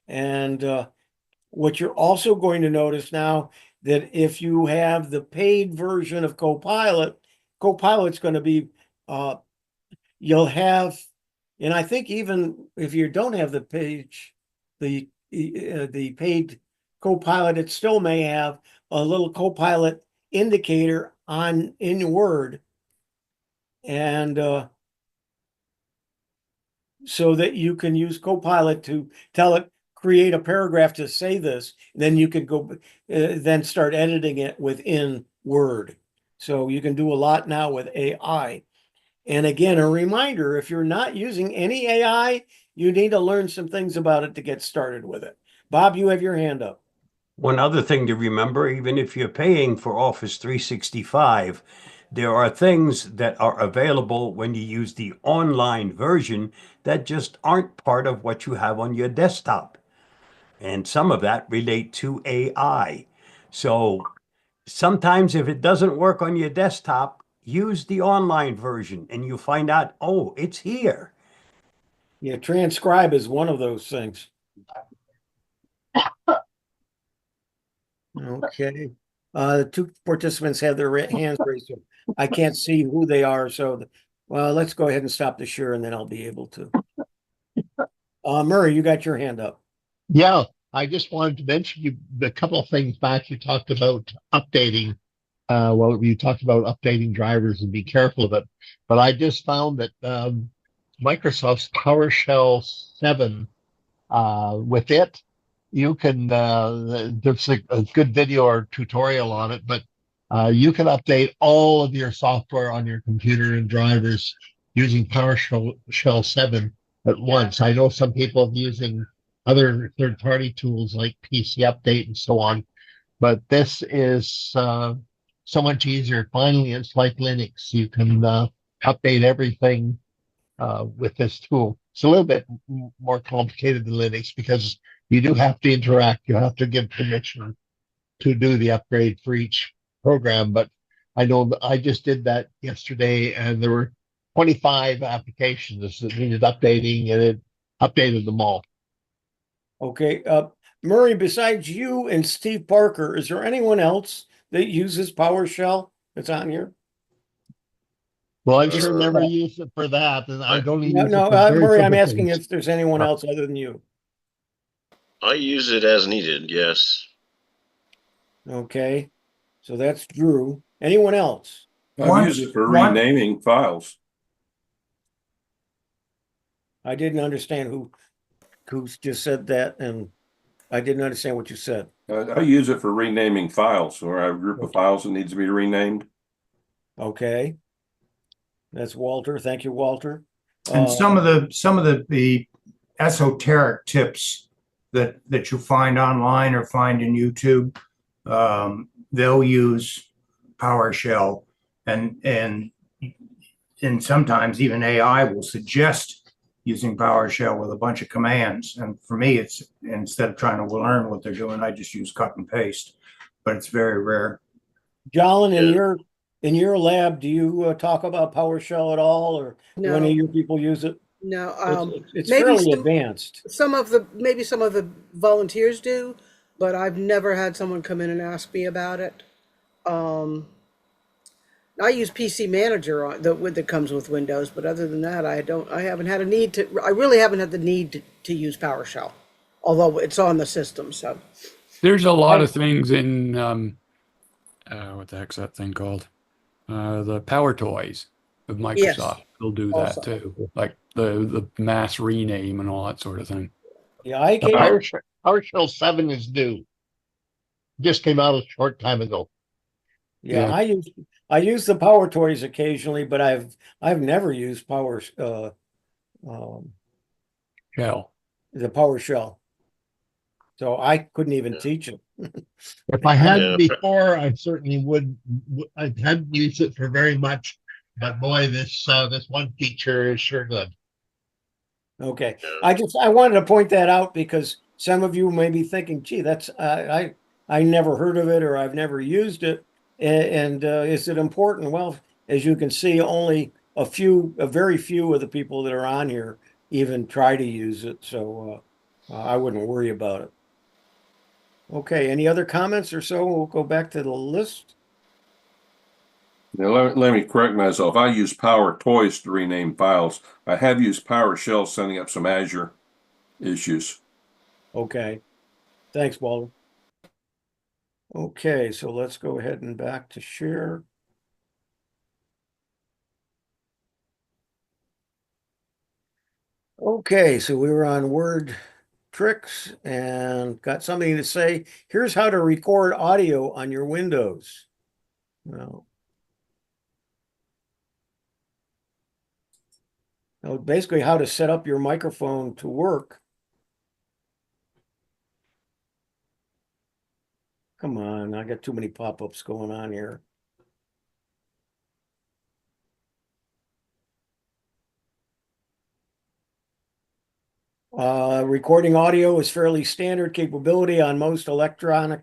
And what you're also going to notice now, that if you have the paid version of Copilot, Copilot's going to be, you'll have, and I think even if you don't have the paid Copilot, it still may have a little Copilot indicator in Word. And so that you can use Copilot to tell it, create a paragraph to say this, then you can go, then start editing it within Word. So you can do a lot now with AI. And again, a reminder, if you're not using any AI, you need to learn some things about it to get started with it. Bob, you have your hand up. One other thing to remember, even if you're paying for Office 365, there are things that are available when you use the online version that just aren't part of what you have on your desktop. And some of that relate to AI. So sometimes if it doesn't work on your desktop, use the online version and you find out, oh, it's here. Yeah, transcribe is one of those things. Okay. The two participants have their hands raised. So I can't see who they are. So, well, let's go ahead and stop the share and then I'll be able to. Murray, you got your hand up. Yeah, I just wanted to mention a couple of things back. You talked about updating. Well, you talked about updating drivers and be careful of it. But I just found that Microsoft's PowerShell 7, with it, you can, there's a good video or tutorial on it, but you can update all of your software on your computer and drivers using PowerShell 7 at once. I know some people are using other third-party tools like PC Update and so on, but this is so much easier. Finally, it's like Linux. You can update everything with this tool. It's a little bit more complicated than Linux because you do have to interact. You have to give permission to do the upgrade for each program. But I know I just did that yesterday, and there were 25 applications that needed updating, and it updated them all. Okay. Murray, besides you and Steve Parker, is there anyone else that uses PowerShell that's on here? Well, I've sure never used it for that, and I've only used it for very Murray, I'm simple asking things. if there's anyone else other than you. I use it as needed, yes. Okay. So that's Drew. Anyone else? I use it for renaming files. I didn't understand who just said that, and I didn't understand what you said. I use it for renaming files, or I have a group of files that needs to be renamed. Okay. That's Walter. Thank you, Walter. And some of the esoteric tips that you find online or find in YouTube, they'll use PowerShell, and sometimes even AI will suggest using PowerShell with a bunch of commands. And for me, it's instead of trying to learn what they're doing, I just use cut and paste. But it's very rare. John, Yeah. in your lab, do you talk about PowerShell at all, or do any of No, your people use it? no. It's Maybe fairly advanced. maybe some of the volunteers do, but I've never had someone come in and ask me about it. I use PC Manager that comes with Windows, but other than that, I haven't had a need to. I really haven't had the need to use PowerShell, although it's on the system. So There's a lot of things in what the heck's that thing called? The Power Toys of yes, Microsoft. They'll do also. that too, like the mass rename and all that sort of thing. Yeah, I The came up. PowerShell 7 is new. Just came out a short time ago. Yeah, Yeah. I use the Power Toys occasionally, but I've never used um, Shell. the PowerShell. So I couldn't even teach it. If I had Yeah. before, I certainly would. I hadn't used it for very much, but boy, this one feature is sure good. Okay, I wanted to point that out because some of you may be thinking, "Gee, that's I never heard of it or I've never used it." And is it important? Well, as you can see, only a very few of the people that are on here even try to use it, so I wouldn't worry about it. Okay, any other comments or so? We'll go back to the list. Now, let me correct myself. I use Power Toys to rename files. I have used PowerShell setting up some Azure issues. Okay, thanks, Walter. Okay, so let's go ahead and back to share. Okay, so we were on word tricks and got something to say. Here's how to record audio on your Windows. Well, basically how to set up your microphone to work. Come on, I got too many pop-ups going on here. Recording audio is fairly standard capability on most on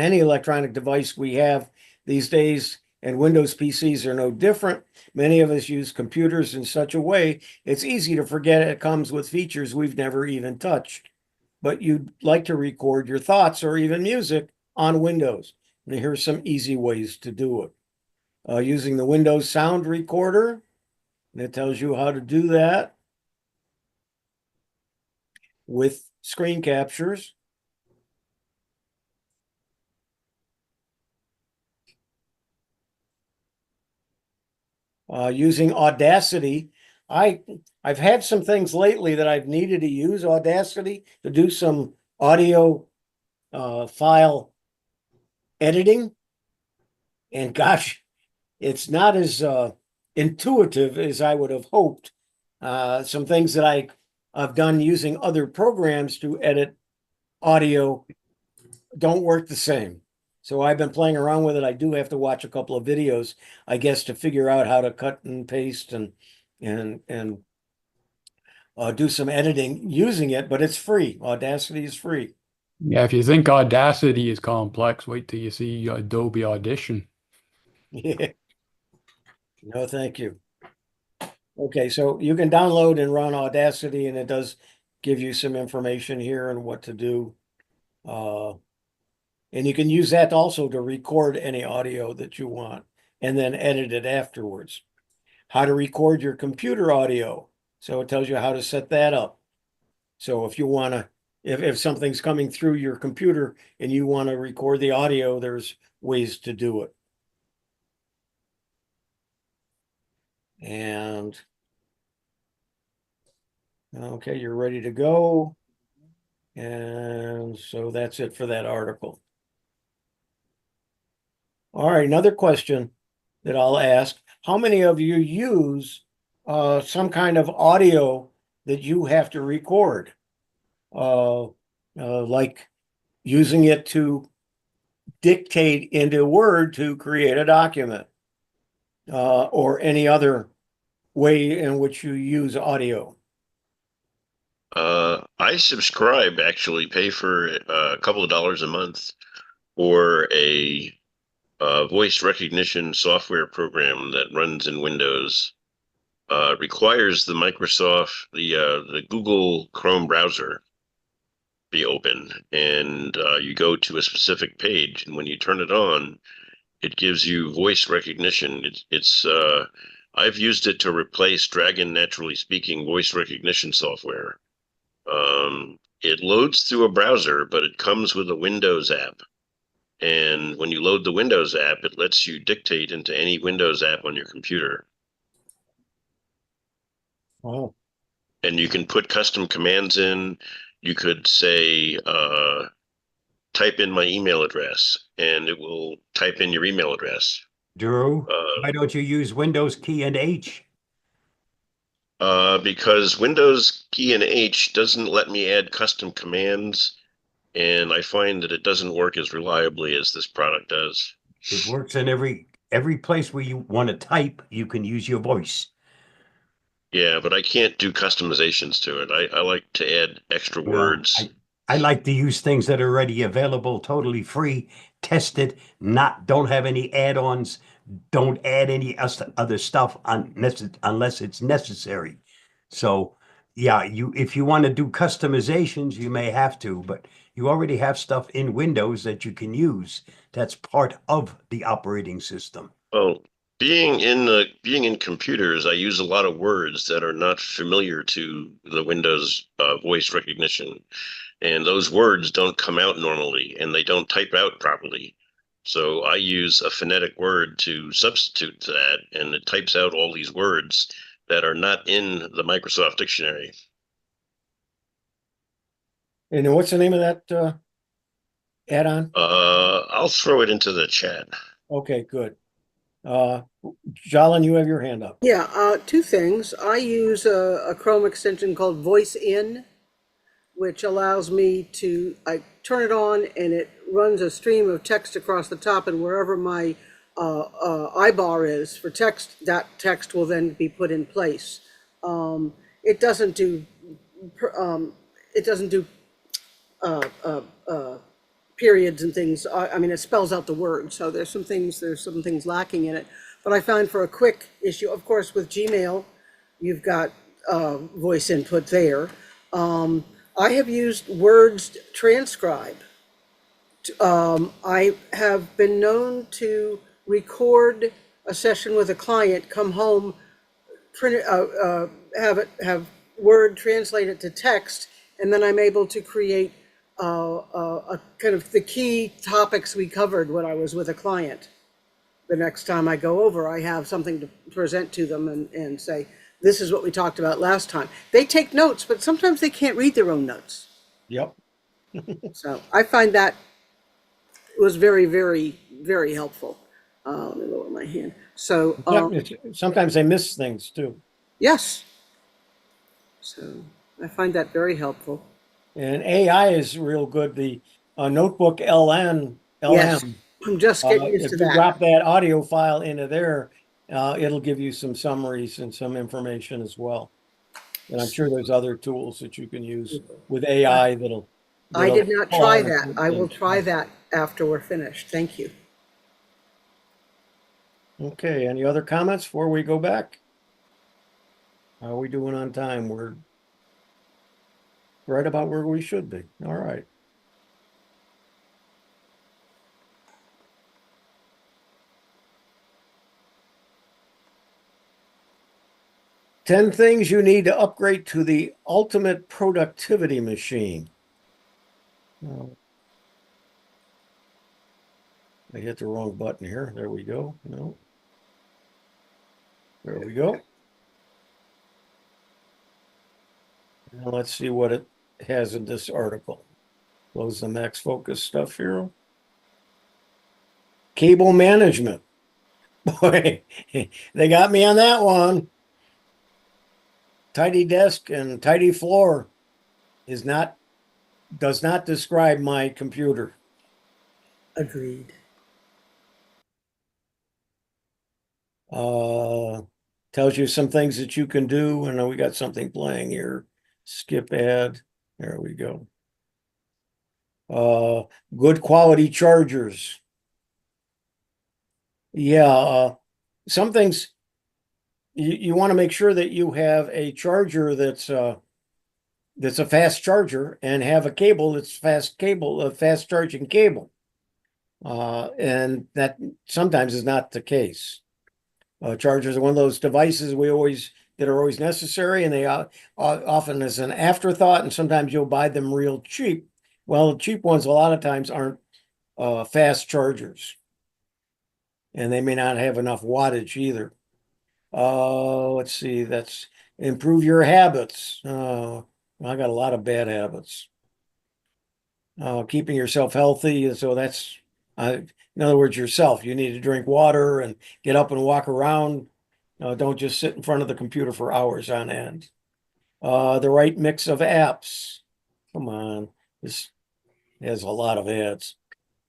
any electronic device we have these days, and Windows PCs are no different. Many of us use computers in such a way, it's easy to forget it comes with features we've never even touched. But you'd like to record your thoughts or even music on Windows. And here's some easy ways to do it. Using the Windows Sound Recorder, that tells you how to do that with screen captures. Using Audacity. I've had some things lately that I've needed to use Audacity to do some audio file editing. And gosh, it's not as intuitive as I would have hoped. Some things that I've done using other programs to edit audio don't work the same. So I've been playing around with it. I do have to watch a couple of videos, I guess, to figure out how to cut and paste and do some editing using it, but it's free. Audacity is free. Yeah, if you think Audacity is complex, wait till you see Adobe Audition. Yeah. No, thank you. Okay, so you can download and run Audacity, and it does give you some information here and what to do. And you can use that also to record any audio that you want and then edit it afterwards. How to record your computer audio. So it tells you how to set that up. So if you want to, if something's coming through your computer and you want to record the audio, there's ways to do it. And okay, you're ready to go. And so that's it for that article. All right, another question that I'll ask. How many of you use some kind of audio that you have to record? Like using it to dictate into Word to create a document, or any other way in which you use audio? I subscribe, actually pay for a couple of dollars a month for a voice recognition software program that runs in Windows. Requires the the Google Chrome browser be open, and you go to a specific page, and when you turn it on, it gives you voice recognition. I've used it to replace Dragon Naturally Speaking voice recognition software. It loads through a browser, but it comes with a Windows app. And when you load the Windows app, it lets you dictate into any Windows app on your computer. Oh, And you can put custom commands in. You could say, type in my email address, and it will type in your email address. Drew, why don't you use Windows key and H? Because Windows key and H doesn't let me add custom commands, and I find that it doesn't work as reliably as this product does. It works in every place where you want to type, you can use your voice. Yeah, but I can't do customizations to it. I like to add extra No, words. I like to use things that are already available, totally free, tested, don't have any add-ons, don't add any other stuff unless it's necessary. So yeah, if you want to do customizations, you may have to, but you already have stuff in Windows that you can use. That's part of the operating system. Well, being in computers, I use a lot of words that are not familiar to the Windows voice recognition, and those words don't come out normally, and they don't type out properly. So I use a phonetic word to substitute that, and it types out all these words that are not in the Microsoft dictionary. and what's the name of that add-on? I'll throw it into the chat. Okay, good. Jalen, you have your hand up. Yeah, two things. I use a Chrome extension called Voice In, which allows me to, I turn it on and it runs a stream of text across the top, and wherever my I-bar is for text, that text will then be put in place. It doesn't do periods and things. I mean, it spells out the word, so there's some things lacking in it. But I found for a quick issue, of course, with Gmail, you've got voice input there. I have used Words Transcribe. I have been known to record a session with a client, come home, print it, have Word translate it to text, and then I'm able to create a kind of the key topics we covered when I was with a client. The next time I go over, I have something to present to them and say, this is what we talked about last time. They take notes, but sometimes they can't read their own notes. Yep. So I find that was very, very, very helpful. Let me lower my hand. So Sometimes they miss things too. yes. So I find that very helpful. And AI is real good. The notebook LM, Yes, I'm just getting used if to you that. drop that audio file into there, it'll give you some summaries and some information as well. And I'm sure there's other tools that you can use with AI that'll. I did not pull try out that. I will things. try that after we're finished. Thank you. Okay, any other comments before we go back? How are we doing on time? We're right about where we should be. All right. Ten things you need to upgrade to the ultimate productivity machine. I hit the wrong button here. There we go. No. There we go. Now let's see what it has in this article. Close the Max Focus stuff here. Cable management. Boy, they got me on that one. Tidy desk and tidy floor does not describe my computer. Agreed. Tells you some things that you can do. And we got something playing here. Skip ad. There we go. Good quality chargers. Yeah, some things you want to make sure that you have a charger that's a fast charger and have a cable that's a fast charging cable. And that sometimes is not the case. Chargers are one of those devices that are always necessary, and they often as an afterthought, and sometimes you'll buy them real cheap. Well, the cheap ones a lot of times aren't fast chargers, and they may not have enough wattage either. Let's see, that's improve your habits. I got a lot of bad habits. Keeping yourself healthy, so that's in other words, yourself. You need to drink water and get up and walk around. Don't just sit in front of the computer for hours on end. The right mix of apps. Come on, this has a lot of ads.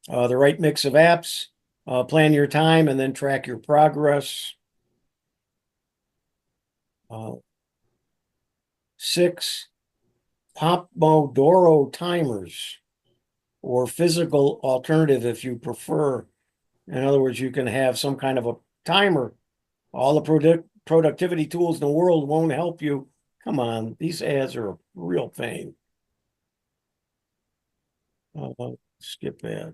The right mix of apps. Plan your time and then track your progress. 6, Pomodoro timers or physical alternative if you prefer. In other words, you can have some kind of a timer. All the productivity tools in the world won't help you. Come on, these ads are a real pain. Skip ad.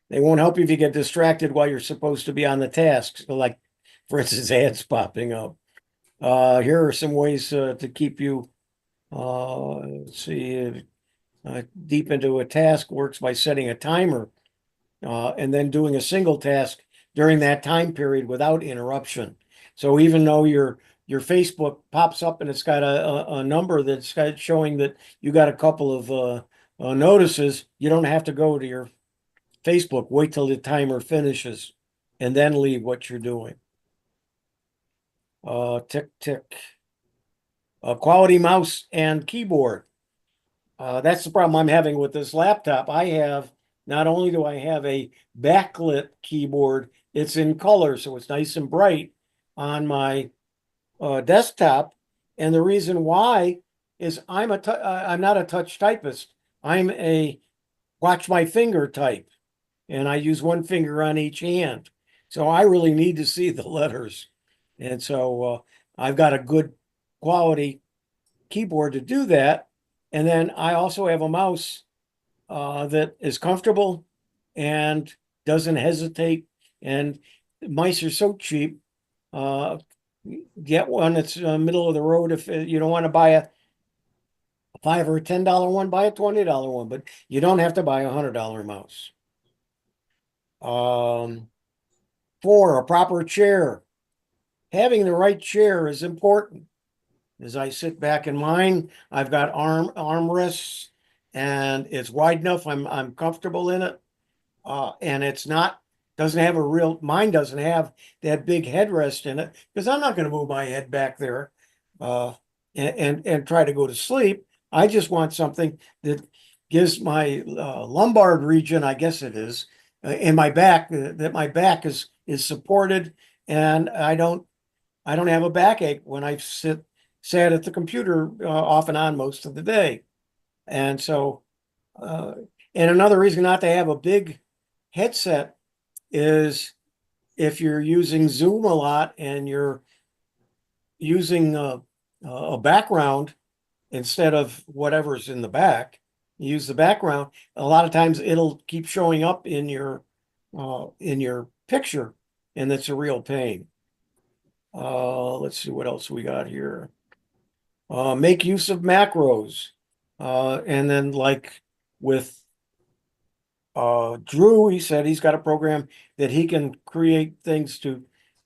They won't help you if you get distracted while you're supposed to be on the task. So like, for instance, ads popping up. Here are some ways to keep you, let's see, deep into a task works by setting a timer and then doing a single task during that time period without interruption. So even though your Facebook pops up and it's got a number that's got showing that you got a couple of notices, you don't have to go to your Facebook. Wait till the timer finishes and then leave what you're doing. Tick, tick. Quality mouse and keyboard. That's the problem I'm having with this laptop. Not only do I have a backlit keyboard, it's in color, so it's nice and bright on my desktop. And the reason why is I'm not a touch typist. I'm a watch my finger type, and I use one finger on each hand. So I really need to see the letters. And so I've got a good quality keyboard to do that. And then I also have a mouse that is comfortable and doesn't hesitate. And mice are so cheap. Get one that's middle of the road. If you don't want to buy a $5 or $10 one, buy a $20 one, but you don't have to buy a $100 mouse. 4, a proper chair. Having the right chair is important. As I sit back in mine, I've got armrests, and it's wide enough. I'm comfortable in it, and mine doesn't have that big headrest in it because I'm not going to move my head back there, and try to go to sleep. I just want something that gives my lumbar region, I guess it is, in my back, that my back is supported, and I don't have a backache when I sat at the computer off and on most of the day. And so, and another reason not to have a big headset is if you're using Zoom a lot and you're using a background instead of whatever's in the back, you use the background, a lot of times it'll keep showing up in your picture, and that's a real pain. Let's see what else we got here. Make use of macros. And then like with Drew, he said he's got a program that he can create things to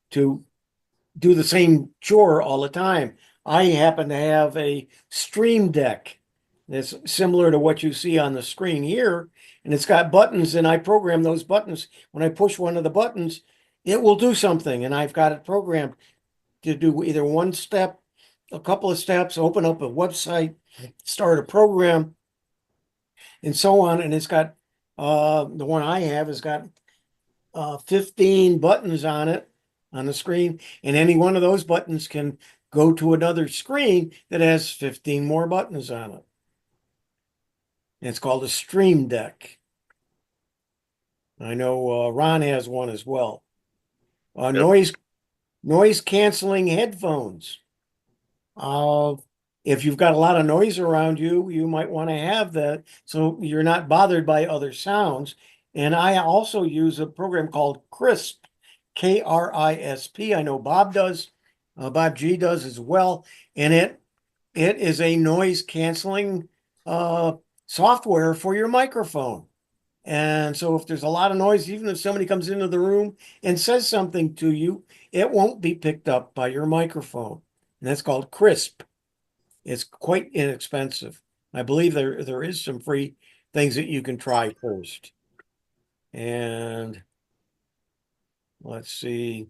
do the same chore all the time. I happen to have a Stream Deck that's similar to what you see on the screen here, and it's got buttons, and I program those buttons. When I push one of the buttons, it will do something, and I've got it programmed to do either one step, a couple of steps, open up a website, start a program, and so on. And it's got The one I have has got 15 buttons on it on the screen, and any one of those buttons can go to another screen that has 15 more buttons on it. And it's called a Stream Deck. I know Ron has one as well. Yep. Noise canceling headphones. If you've got a lot of noise around you, you might want to have that so you're not bothered by other sounds. And I also use a program called Crisp, KRISP. I know Bob does, Bob G does as well. And it is a noise canceling software for your microphone. And so if there's a lot of noise, even if somebody comes into the room and says something to you, it won't be picked up by your microphone. And that's called Crisp. It's quite inexpensive. I believe there is some free things that you can try first. And let's see.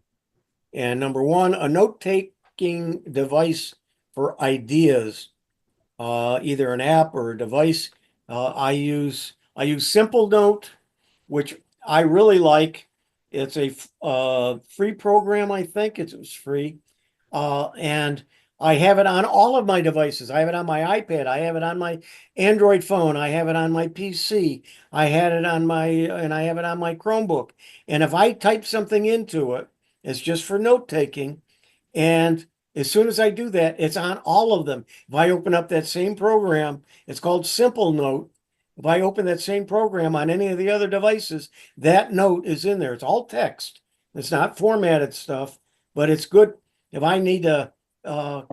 And number one, a note-taking device for ideas, either an app or a device. I use Simple Note, which I really like. It's a free program, I think. It was free. And I have it on all of my devices. I have it on my iPad. I have it on my Android phone. I have it on my PC. I had it on and I have it on my Chromebook. And if I type something into it, it's just for note taking. And as soon as I do that, it's on all of them. If I open up that same program, it's called Simple Note. If I open that same program on any of the other devices, that note is in there. It's all text. It's not formatted stuff, but it's good. If I need to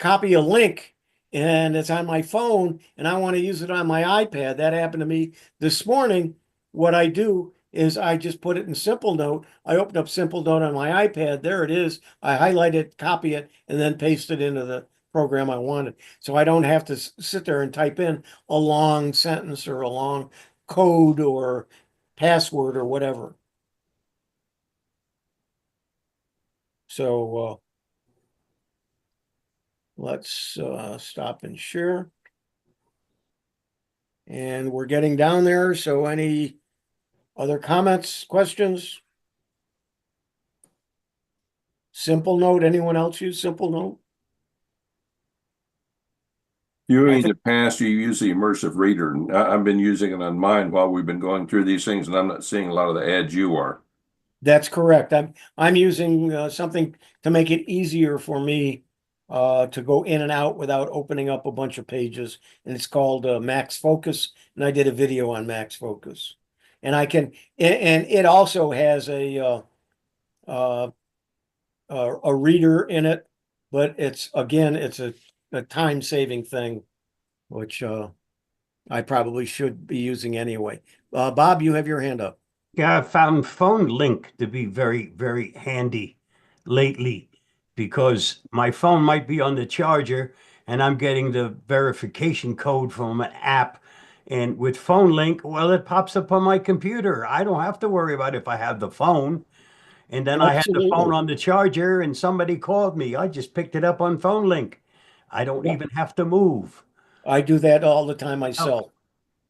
copy a link and it's on my phone and I want to use it on my iPad, that happened to me this morning. What I do is I just put it in Simple Note. I open up Simple Note on my iPad. There it is. I highlight it, copy it, and then paste it into the program I wanted. So I don't have to sit there and type in a long sentence or a long code or password or whatever. So let's stop and share. And we're getting down there. So any other comments, questions? Simple Note. Anyone else use Simple Note? In the past, you use the immersive reader, and I've been using it on mine while we've been going through these things, and I'm not seeing a lot of the ads you are. That's correct. I'm using something to make it easier for me to go in and out without opening up a bunch of pages, and it's called Max Focus. And I did a video on Max Focus, and and it also has a reader in it, but it's a time-saving thing, which I probably should be using anyway. Bob, you have your hand up. Yeah, I found Phone Link to be very, very handy lately because my phone might be on the charger and I'm getting the verification code from an app. And with Phone Link, well, it pops up on my computer. I don't have to worry about if I have the phone. And then I had the phone Absolutely. on the charger and somebody called me. I just picked it up on Phone Link. I don't Yeah. even have to move. I do that all the time Oh, myself.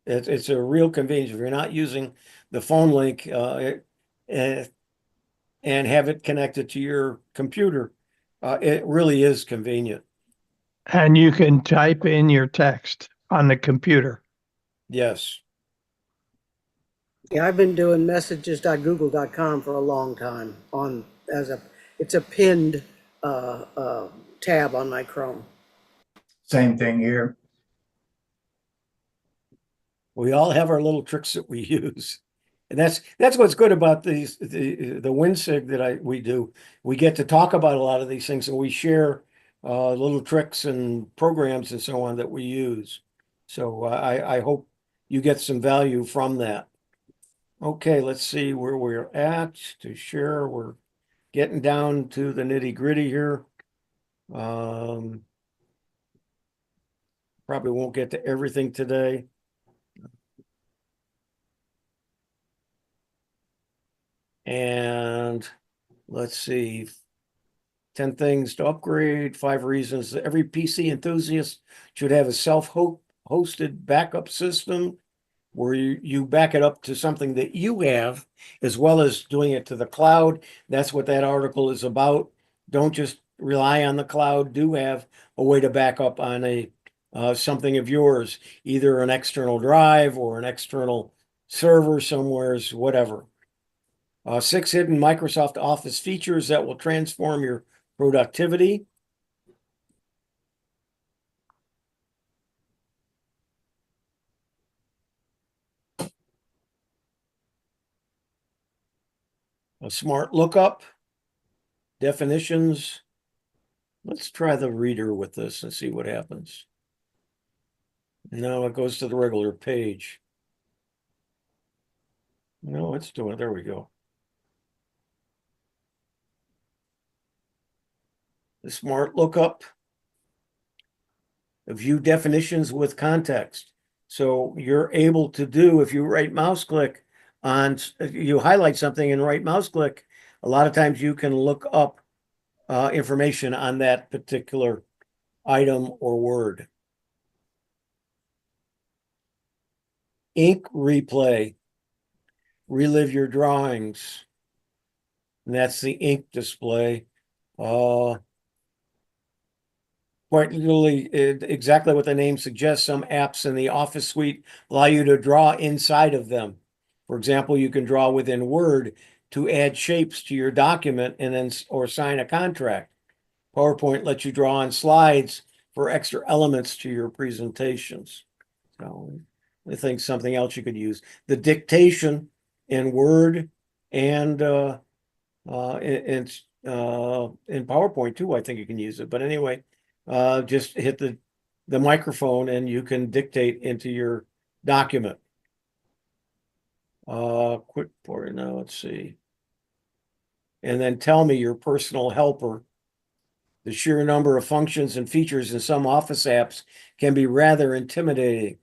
It's a real convenience. If you're not using the phone link and have it connected to your computer, it really is convenient. And you can type in your text on the computer. Yes. Yeah, I've been doing messages.google.com for a long time it's a pinned tab on my Chrome. Same thing here. We all have our little tricks that we use. And that's what's good about the WinSIG that we do. We get to talk about a lot of these things and we share little tricks and programs and so on that we use. So I hope you get some value from that. Okay, let's see where we're at to share. We're getting down to the nitty-gritty here. Probably won't get to everything today. And let's see, 10 things to upgrade, 5 reasons that every PC enthusiast should have a self-hosted backup system. where you back it up to something that you have, as well as doing it to the cloud. That's what that article is about. Don't just rely on the cloud. Do have a way to back up on a something of yours, either an external drive or an external server somewheres, whatever. 6 hidden Microsoft Office features that will transform your productivity. A smart lookup. Definitions. Let's try the reader with this and see what happens. No, it goes to the regular page. No, it's doing it. There we go. The smart lookup. View definitions with context. So you're able to do, if you right mouse click on, you highlight something and right mouse click, a lot of times you can look up information on that particular item or word. Ink replay. Relive your drawings. And that's the ink display. Quite literally, exactly what the name suggests, some apps in the Office suite allow you to draw inside of them. For example, you can draw within Word to add shapes to your document and then or sign a contract. PowerPoint lets you draw on slides for extra elements to your presentations. So I think something else you could use. The dictation in Word and in PowerPoint too, I think you can use it. But anyway, just hit the microphone and you can dictate into your document. Clipboard, now let's see. And then tell me your personal helper. The sheer number of functions and features in some Office apps can be rather intimidating.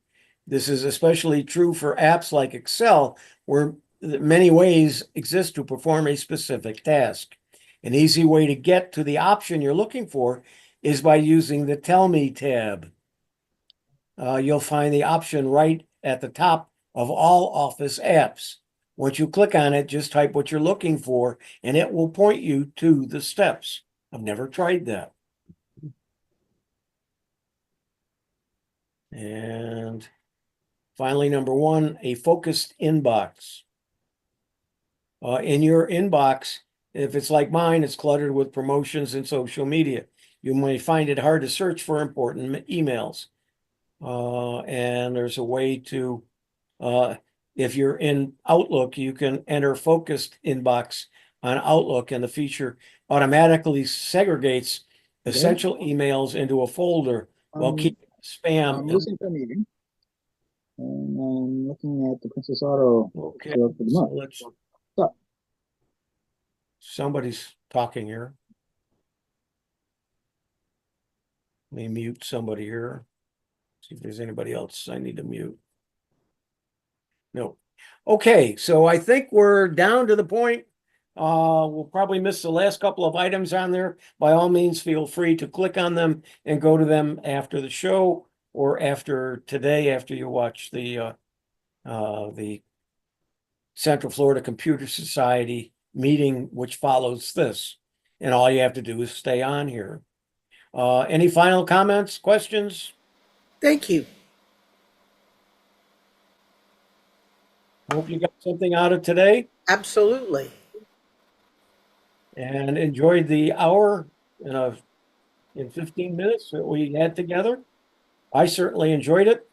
This is especially true for apps like Excel, where many ways exist to perform a specific task. An easy way to get to the option you're looking for is by using the Tell Me tab. You'll find the option right at the top of all Office apps. Once you click on it, just type what you're looking for, and it will point you to the steps. I've never tried that. And finally, number 1, a focused inbox. In your inbox, if it's like mine, it's cluttered with promotions and social media. You may find it hard to search for important emails. And there's a way to, if you're in Outlook, you can enter focused inbox on Outlook, and the feature automatically segregates essential emails into a folder while keeping spam. I'm listening to a meeting, and I'm looking at the Princess Auto Okay, sale for the so month. let's. So- Somebody's talking here. Let me mute somebody here. See if there's anybody else I need to mute. No. Okay, so I think we're down to the point. We'll probably miss the last couple of items on there. By all means, feel free to click on them and go to them after the show or after today, after you watch the Central Florida Computer Society meeting, which follows this. And all you have to do is stay on here. Any final comments, questions? Thank you. Hope you got something out of today Absolutely. and enjoyed the hour in 15 minutes that we had together. I certainly enjoyed it.